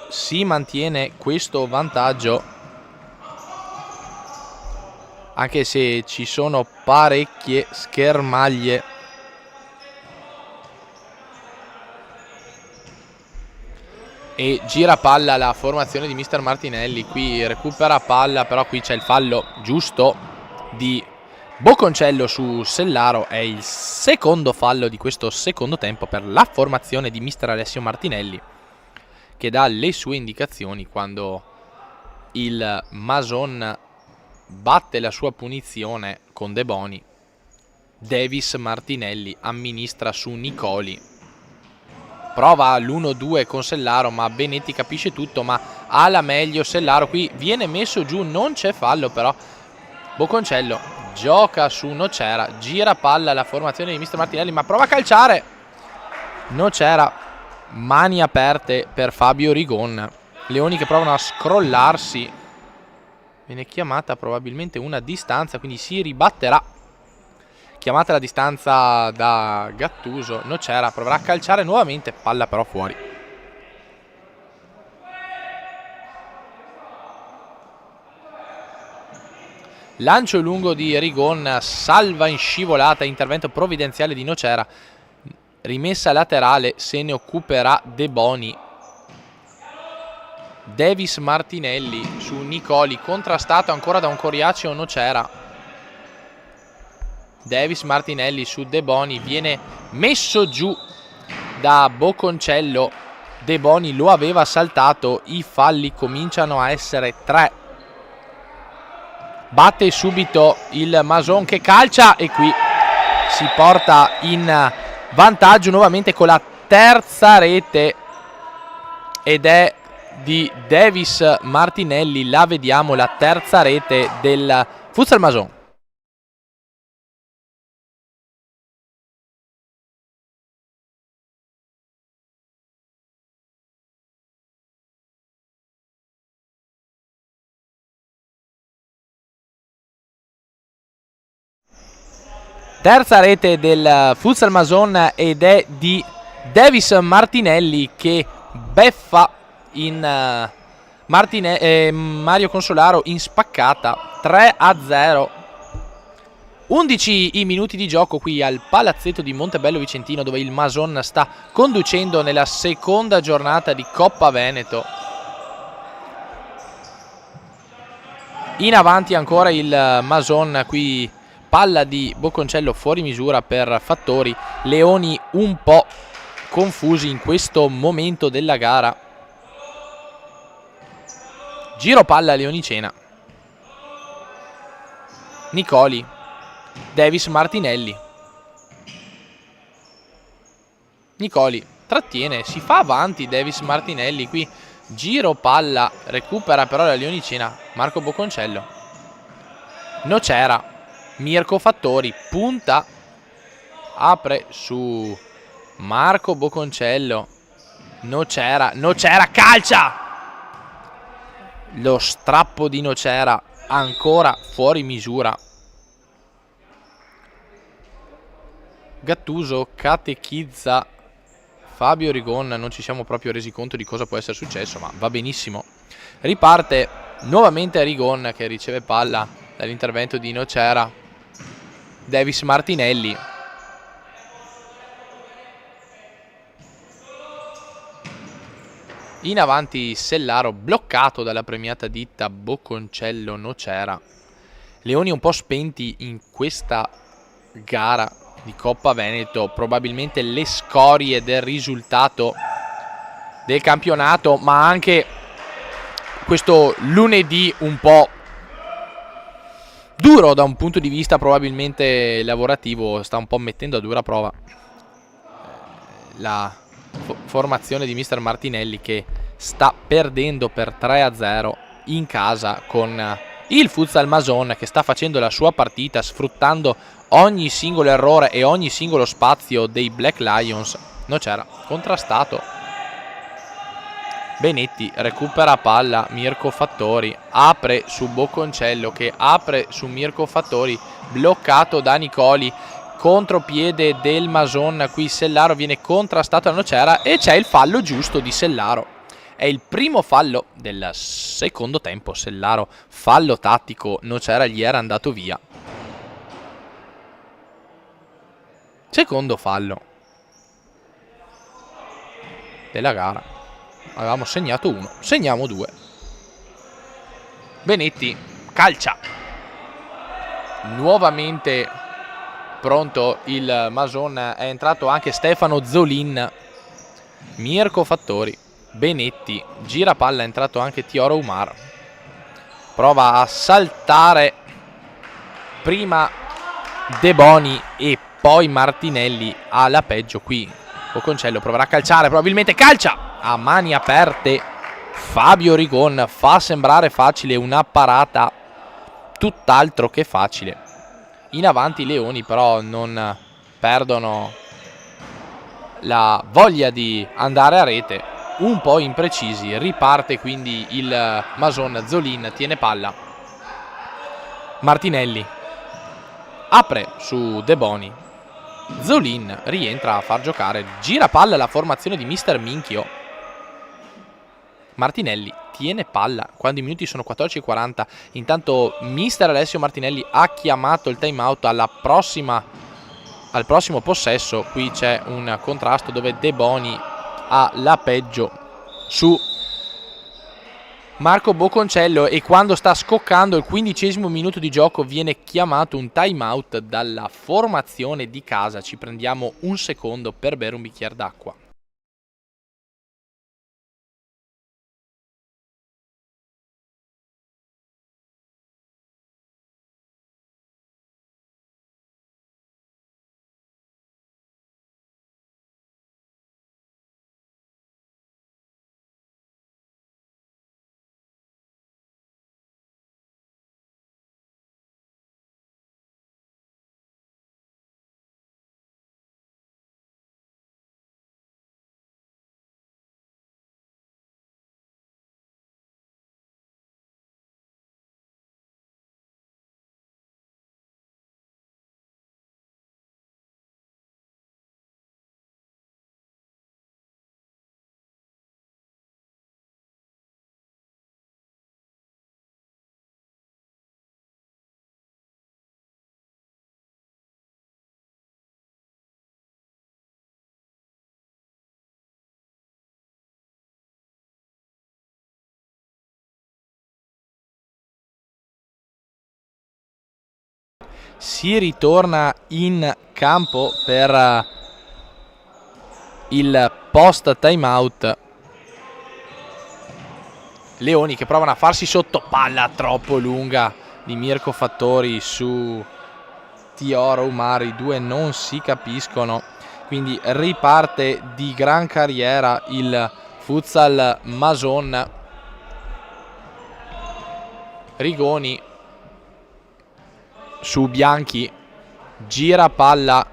si mantiene questo vantaggio, anche se ci sono parecchie schermaglie. E gira palla la formazione di Mister Martinelli. Qui recupera palla, però qui c'è il fallo giusto di Bocconcello su Sellaro. È il secondo fallo di questo secondo tempo per la formazione di Mister Alessio Martinelli, che dà le sue indicazioni quando il Mason batte la sua punizione con De Boni. Davis Martinelli amministra su Nicoli. Prova l'1-2 con Sellaro, ma Benetti capisce tutto, ma ha la meglio Sellaro. Qui viene messo giù, non c'è fallo, però Bocconcello gioca su Nocera, gira palla la formazione di Mister Martinelli, ma prova a calciare. Nocera, mani aperte per Fabio Rigon. Leoni che provano a scrollarsi Viene chiamata probabilmente una distanza, quindi si ribatterà. Chiamata la distanza da Gattuso. Nocera proverà a calciare nuovamente, palla però fuori. Lancio lungo di Rigon, salva in scivolata, intervento provvidenziale di Nocera. Rimessa laterale, se ne occuperà De Boni. Davis Martinelli su Nicoli, contrastato ancora da un coriaceo Nocera. Davis Martinelli su De Boni, viene messo giù da Boconcello. De Boni lo aveva saltato, i falli cominciano a essere 3. Batte subito il Mason che calcia e qui si porta in vantaggio nuovamente con la terza rete ed è di Davis Martinelli. La vediamo, la terza rete del Futsal Mason. Terza rete del Futsal Mason ed è di Davis Martinelli che beffa in Mario Consolaro in spaccata. 3-0. 11 i minuti di gioco qui al palazzetto di Montebello Vicentino, dove il Mason sta conducendo nella seconda giornata di Coppa Veneto. In avanti ancora il Mason, qui palla di Boconcello fuori misura per Fattori. Leoni un po' confusi in questo momento della gara. Giro palla Leonicena. Nicoli. Davis Martinelli. Nicoli trattiene, si fa avanti Davis Martinelli. Qui giro palla, recupera però la Leonicena. Marco Boconcello. Nocera. Mirko Fattori punta, apre su Marco Boconcello. Nocera calcia. Lo strappo di Nocera ancora fuori misura. Gattuso catechizza Fabio Rigon. Non ci siamo proprio resi conto di cosa può essere successo, ma va benissimo. Riparte nuovamente Rigon che riceve palla dall'intervento di Nocera. Davis Martinelli. In avanti Sellaro, bloccato dalla premiata ditta Boconcello Nocera. Leoni un po' spenti in questa gara di Coppa Veneto, probabilmente le scorie del risultato del campionato, ma anche questo lunedì un po' duro da un punto di vista probabilmente lavorativo. Sta un po' mettendo a dura prova la formazione di Mister Martinelli, che sta perdendo per 3-0 in casa con il Futsal Mason, che sta facendo la sua partita sfruttando ogni singolo errore e ogni singolo spazio dei Black Lions. Nocera contrastato. Benetti recupera palla, Mirko Fattori apre su Boconcello che apre su Mirko Fattori, bloccato da Nicoli. Contropiede del Mason, qui Sellaro viene contrastato da Nocera e c'è il fallo giusto di Sellaro. È il primo fallo del secondo tempo. Sellaro, fallo tattico, Nocera gli era andato via. Secondo fallo della gara. Avevamo segnato 1, segniamo 2. Benetti calcia. Nuovamente pronto il Mason, è entrato anche Stefano Zolin. Mirko Fattori. Benetti gira palla, è entrato anche Tioro Umar. Prova a saltare prima De Boni e poi Martinelli alla peggio. Qui Boconcello proverà a calciare, probabilmente calcia a mani aperte. Fabio Rigon fa sembrare facile una parata tutt'altro che facile. In avanti i Leoni però non perdono la voglia di andare a rete, un po' imprecisi. Riparte quindi il Mason, Zolin tiene palla. Martinelli apre su De Boni. Zolin rientra a far giocare, gira palla la formazione di Mister Minchio. Martinelli tiene palla quando i minuti sono 14:40. Intanto Mister Alessio Martinelli ha chiamato il time out al prossimo possesso. Qui c'è un contrasto dove De Boni ha la peggio su Marco Boconcello, e quando sta scoccando il 15° minuto di gioco viene chiamato un time out dalla formazione di casa. Ci prendiamo un secondo per bere un bicchiere d'acqua. Si ritorna in campo per il post timeout. Leoni che provano a farsi sotto, palla troppo lunga di Mirko Fattori su Tior Umar. I due non si capiscono, quindi riparte di gran carriera il futsal Mason. Rigoni su Bianchi, gira palla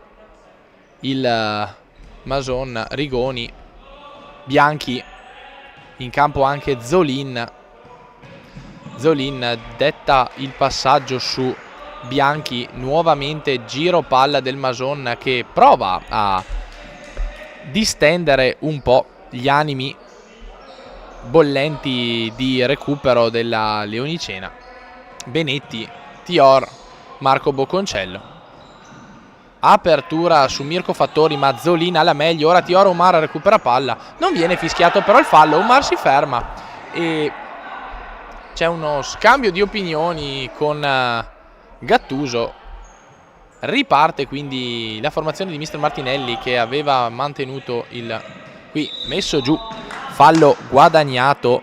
il Mason. Rigoni, Bianchi, in campo anche Zolin. Zolin detta il passaggio su Bianchi, nuovamente giro palla del Mason che prova a distendere un po' gli animi bollenti di recupero della Leonicena. Benetti, Tior, Marco Boconcello. Apertura su Mirko Fattori, ma Zolin alla meglio. Ora Tior Umar recupera palla, non viene fischiato però il fallo. Umar si ferma e c'è uno scambio di opinioni con Gattuso. Riparte quindi la formazione di Mister Martinelli, che aveva mantenuto il qui messo giù, fallo guadagnato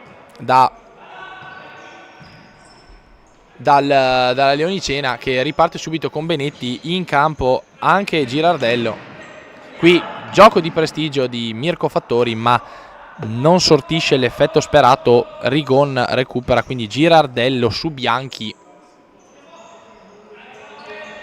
dalla Leonicena, che riparte subito con Benetti. In campo anche Girardello. Qui gioco di prestigio di Mirko Fattori, ma non sortisce l'effetto sperato. Rigon recupera, quindi Girardello su Bianchi.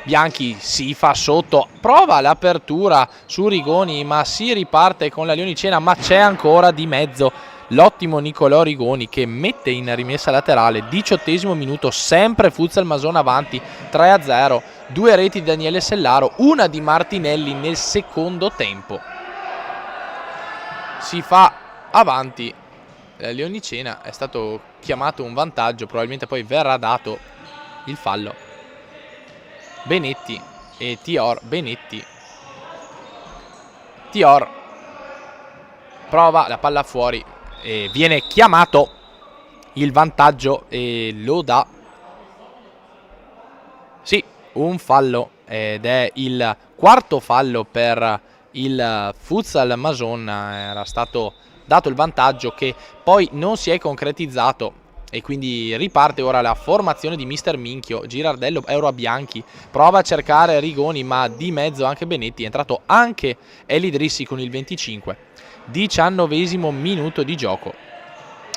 Bianchi si fa sotto, prova l'apertura su Rigoni, ma si riparte con la Leonicena, ma c'è ancora di mezzo l'ottimo Nicolò Rigoni che mette in rimessa laterale. 18° minuto, sempre futsal Mason avanti 3-0, 2 reti di Daniele Sellaro, una di Martinelli nel secondo tempo. Si fa avanti la Leonicena, è stato chiamato un vantaggio, probabilmente poi verrà dato il fallo. Benetti e Tior. Benetti, Tior prova la palla fuori e viene chiamato il vantaggio e lo dà. Sì, un fallo, ed è il quarto fallo per il futsal Mason. Era stato dato il vantaggio che poi non si è concretizzato, e quindi riparte ora la formazione di Mister Minchio. Girardello, Euro a Bianchi, prova a cercare Rigoni, ma di mezzo anche Benetti. È entrato anche Elidrissi con il 25. 19° minuto di gioco.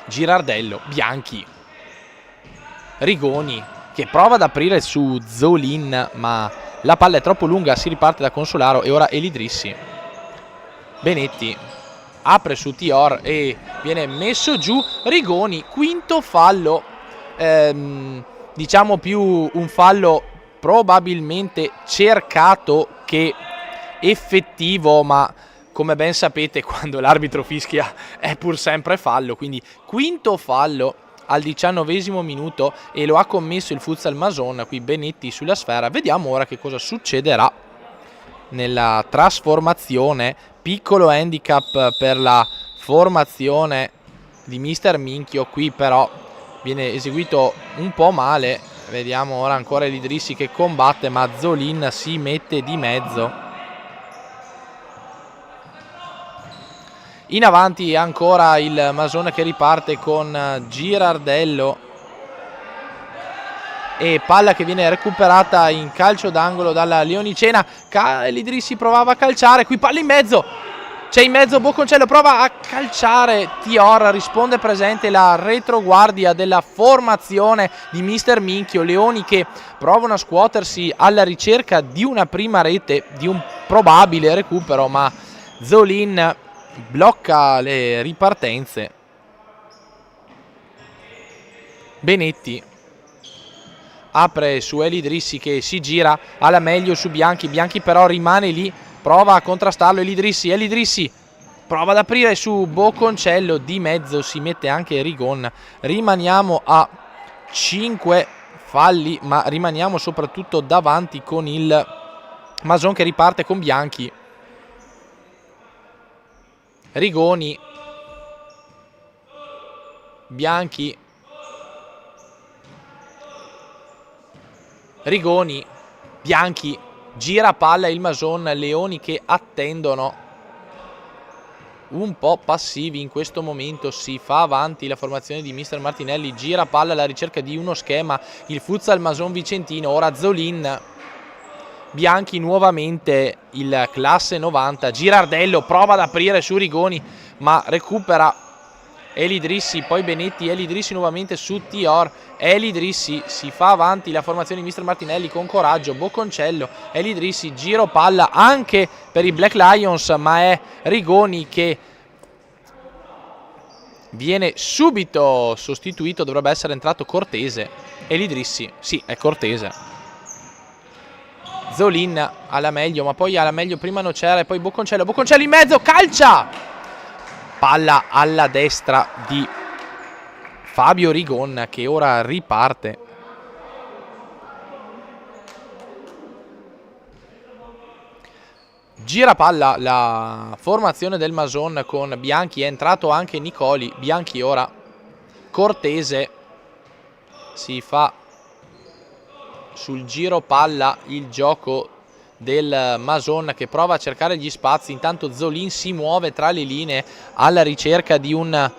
Girardello, Bianchi, Rigoni che prova ad aprire su Zolin, ma la palla è troppo lunga. Si riparte da Consolaro e ora Elidrissi. Benetti apre su Tior e viene messo giù Rigoni. Quinto fallo diciamo più un fallo probabilmente cercato che effettivo, ma come ben sapete quando l'arbitro fischia è pur sempre fallo, quindi quinto fallo al 19° minuto e lo ha commesso il Futsal Mason, qui Benetti sulla sfera. Vediamo ora che cosa succederà nella trasformazione. Piccolo handicap per la formazione di Mister Minchio, qui però viene eseguito un po' male. Vediamo ora ancora l'Idrissi che combatte, ma Zolin si mette di mezzo. In avanti ancora il Mason che riparte con Girardello e palla che viene recuperata in calcio d'angolo dalla Leonicena. L'Idrissi provava a calciare, qui palla in mezzo, c'è in mezzo Bocconcello, prova a calciare Tior, risponde presente la retroguardia della formazione di Mister Minchio. Leoni che provano a scuotersi alla ricerca di una prima rete, di un probabile recupero, ma Zolin blocca le ripartenze. Benetti apre su Elidrissi che si gira alla meglio su Bianchi. Bianchi però rimane lì, prova a contrastarlo Elidrissi prova ad aprire su Bocconcello, di mezzo si mette anche Rigon. Rimaniamo a 5 falli, ma rimaniamo soprattutto davanti con il Mason che riparte con Bianchi. Rigoni, Bianchi, Rigoni, Bianchi, gira palla il Mason. Leoni che attendono, un po' passivi in questo momento. Si fa avanti la formazione di Mister Martinelli, gira palla alla ricerca di uno schema il Futsal Mason Vicentino. Ora Zolin, Bianchi nuovamente il classe 90, Girardello prova ad aprire su Rigoni ma recupera Elidrissi, poi Benetti, Elidrissi nuovamente su Tior, Elidrissi si fa avanti la formazione di Mister Martinelli con coraggio, Bocconcello, Elidrissi, giro palla anche per i Black Lions, ma è Rigoni che viene subito sostituito, dovrebbe essere entrato Cortese. Elidrissi, sì, è Cortese. Zolin alla meglio, ma poi alla meglio prima Nocera e poi Bocconcello in mezzo, calcia! Palla alla destra di Fabio Rigon che ora riparte. Gira palla la formazione del Mason con Bianchi, è entrato anche Nicoli. Bianchi ora, Cortese si fa sul giro palla il gioco del Mason che prova a cercare gli spazi. Intanto Zolin si muove tra le linee alla ricerca di un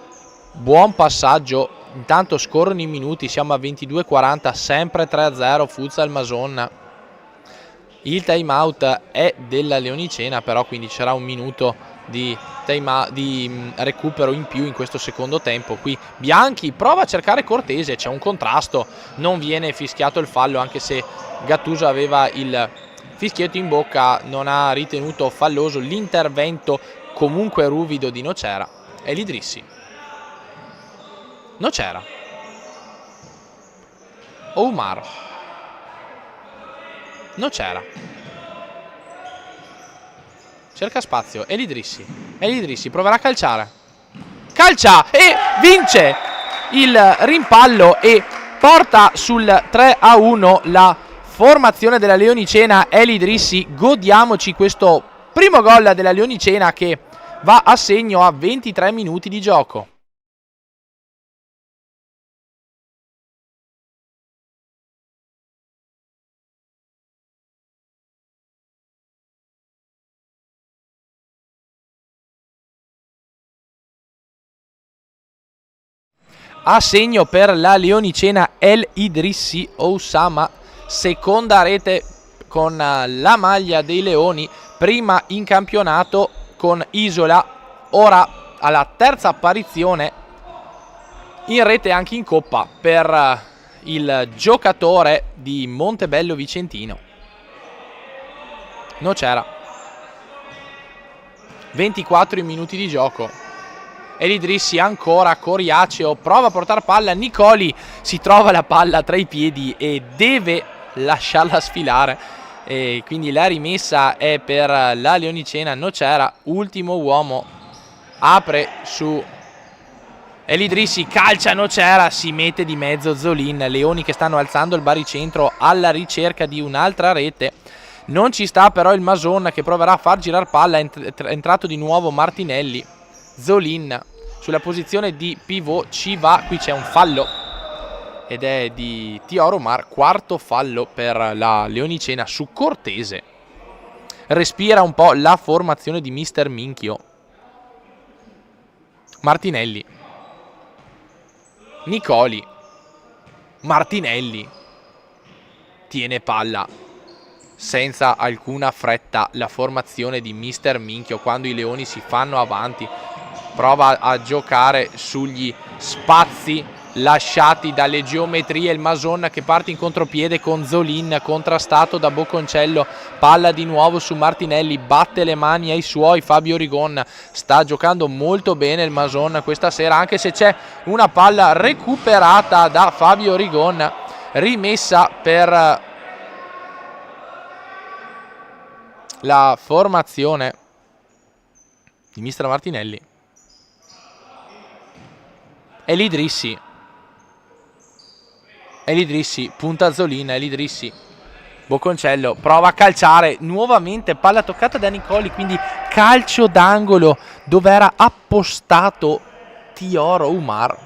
buon passaggio. Intanto scorrono i minuti, siamo a 22:40, sempre 3-0 Futsal Mason. Il time out è della Leonicena, però quindi c'era un minuto di recupero in più in questo secondo tempo. Qui Bianchi prova a cercare Cortese, c'è un contrasto, non viene fischiato il fallo, anche se Gattuso aveva il fischietto in bocca, non ha ritenuto falloso l'intervento comunque ruvido di Nocera. E l'Idrissi, Nocera, Oumar, Nocera, cerca spazio, Elidrissi proverà a calciare, calcia e vince il rimpallo e porta sul 3-1 la formazione della Leonicena. Elidrissi, godiamoci questo primo gol della Leonicena che va a segno a 23 minuti di gioco. A segno per la Leonicena Elidrissi Oussama, seconda rete con la maglia dei Leoni, prima in campionato con Isola, ora alla terza apparizione in rete anche in Coppa per il giocatore di Montebello Vicentino. Nocera, 24 minuti di gioco. Elidrissi ancora, Coriaceo prova a portare palla, Nicoli si trova la palla tra i piedi e deve lasciarla sfilare, e quindi la rimessa è per la Leonicena. Nocera, ultimo uomo, apre su Elidrissi, calcia Nocera, si mette di mezzo Zolin. Leoni che stanno alzando il baricentro alla ricerca di un'altra rete. Non ci sta però il Mason che proverà a far girare palla, è entrato di nuovo Martinelli. Zolin sulla posizione di pivot ci va, qui c'è un fallo ed è di Tioromar, quarto fallo per la Leonicena su Cortese. Respira un po' la formazione di Mister Minchio. Martinelli, Nicoli, Martinelli tiene palla senza alcuna fretta la formazione di Mister Minchio quando i Leoni si fanno avanti. Prova a giocare sugli spazi lasciati dalle geometrie. Il Mason che parte in contropiede con Zolin, contrastato da Bocconcello. Palla di nuovo su Martinelli, batte le mani ai suoi. Fabio Rigon sta giocando molto bene il Mason questa sera, anche se c'è una palla recuperata da Fabio Rigon, rimessa per la formazione di Mister Martinelli. Elidrissi, punta Zolin, Elidrissi, Bocconcello prova a calciare, nuovamente palla toccata da Nicoli, quindi calcio d'angolo dove era appostato Tioromar.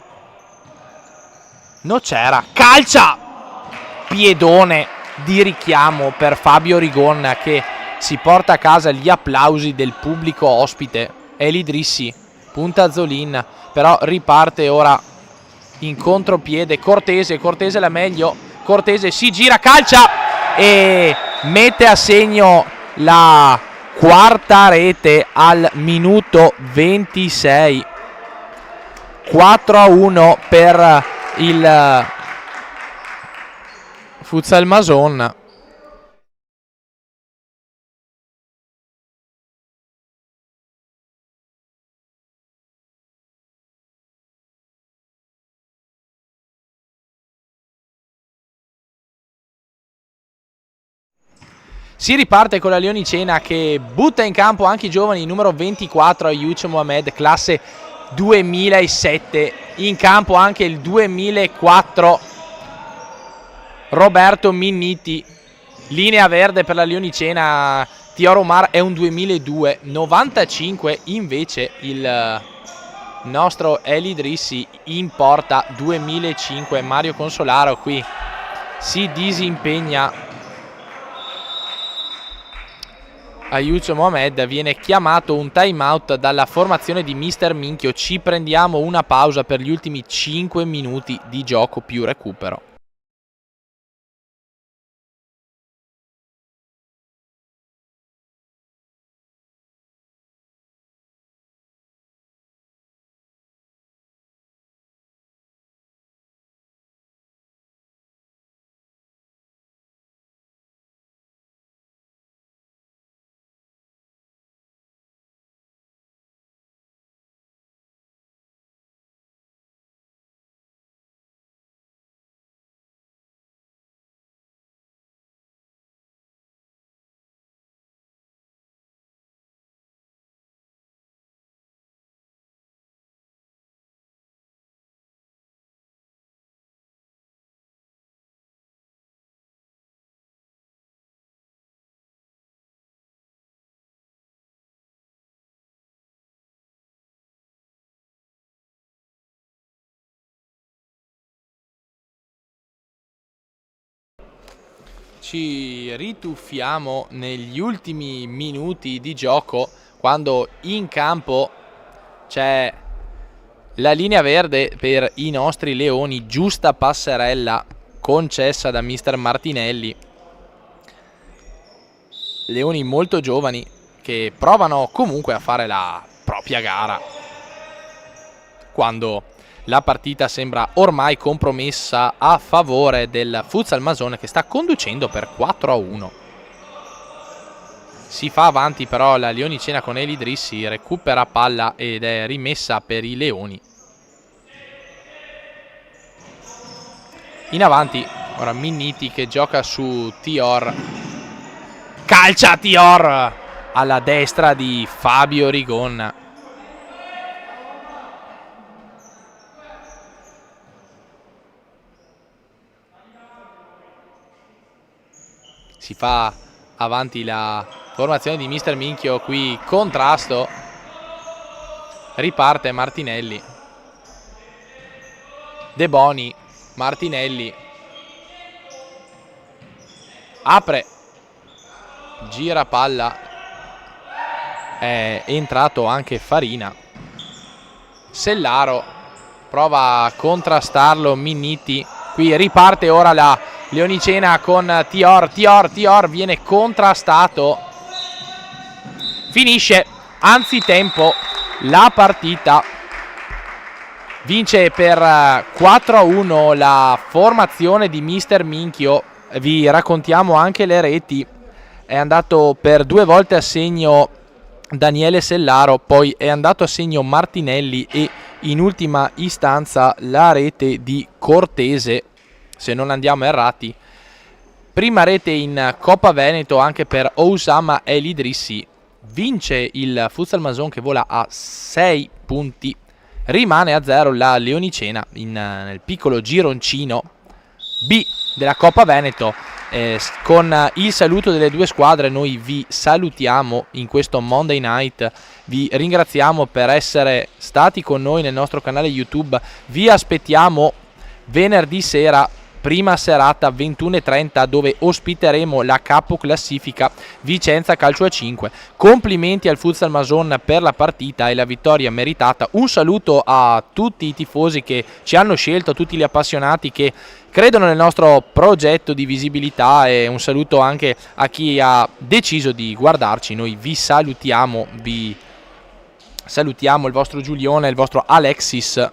Nocera, calcia, piedone di richiamo per Fabio Rigon che si porta a casa gli applausi del pubblico ospite. Elidrissi, punta Zolin, però riparte ora in contropiede Cortese la meglio, Cortese si gira, calcia e mette a segno la quarta rete al minuto 26. 4-1 per il Futsal Mason. Si riparte con la Leonicena che butta in campo anche i giovani. Numero 24 Ayuch Mohamed, classe 2007. In campo anche il 2004 Roberto Minniti. Linea verde per la Leonicena. Tioromar è un 2002. 95 invece il nostro Elidrissi, in porta 2005. Mario Consolaro qui si disimpegna. Ayuch Mohamed, viene chiamato un time out dalla formazione di Mister Minchio. Ci prendiamo una pausa per gli ultimi 5 minuti di gioco più recupero. Ci rituffiamo negli ultimi minuti di gioco quando in campo c'è la linea verde per i nostri Leoni, giusta passerella concessa da Mister Martinelli. Leoni molto giovani che provano comunque a fare la propria gara quando la partita sembra ormai compromessa a favore del Futsal Mason che sta conducendo per 4-1. Si fa avanti però la Leonicena con El Idrissi, recupera palla ed è rimessa per i Leoni. In avanti ora Minniti che gioca su Tior. Calcia Tior alla destra di Fabio Rigon. Si fa avanti la formazione di Mister Minchio, qui contrasto, riparte Martinelli, De Boni, Martinelli, apre, gira palla, è entrato anche Farina, Sellaro prova a contrastarlo, Minniti, qui riparte ora la Leonicena con Tior viene contrastato, finisce anzitempo la partita, vince per 4-1 la formazione di Mister Minchio. Vi raccontiamo anche le reti, è andato per 2 volte a segno Daniele Sellaro, poi è andato a segno Martinelli e in ultima istanza la rete di Cortese, se non andiamo errati. Prima rete in Coppa Veneto anche per Oussama El Idrissi. Vince il Futsal Mason che vola a 6 punti. Rimane a 0 la Leonicena nel piccolo gironcino B della Coppa Veneto. Con il saluto delle due squadre noi vi salutiamo in questo Monday Night. Vi ringraziamo per essere stati con noi nel nostro canale YouTube. Vi aspettiamo venerdì sera, prima serata 21:30, dove ospiteremo la capo classifica Vicenza Calcio a 5. Complimenti al Futsal Mason per la partita e la vittoria meritata. Un saluto a tutti i tifosi che ci hanno scelto, a tutti gli appassionati che credono nel nostro progetto di visibilità, e un saluto anche a chi ha deciso di guardarci. Noi vi salutiamo, il vostro Giulione, il vostro Alexis.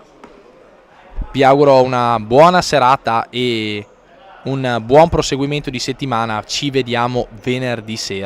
Vi auguro una buona serata e un buon proseguimento di settimana. Ci vediamo venerdì sera.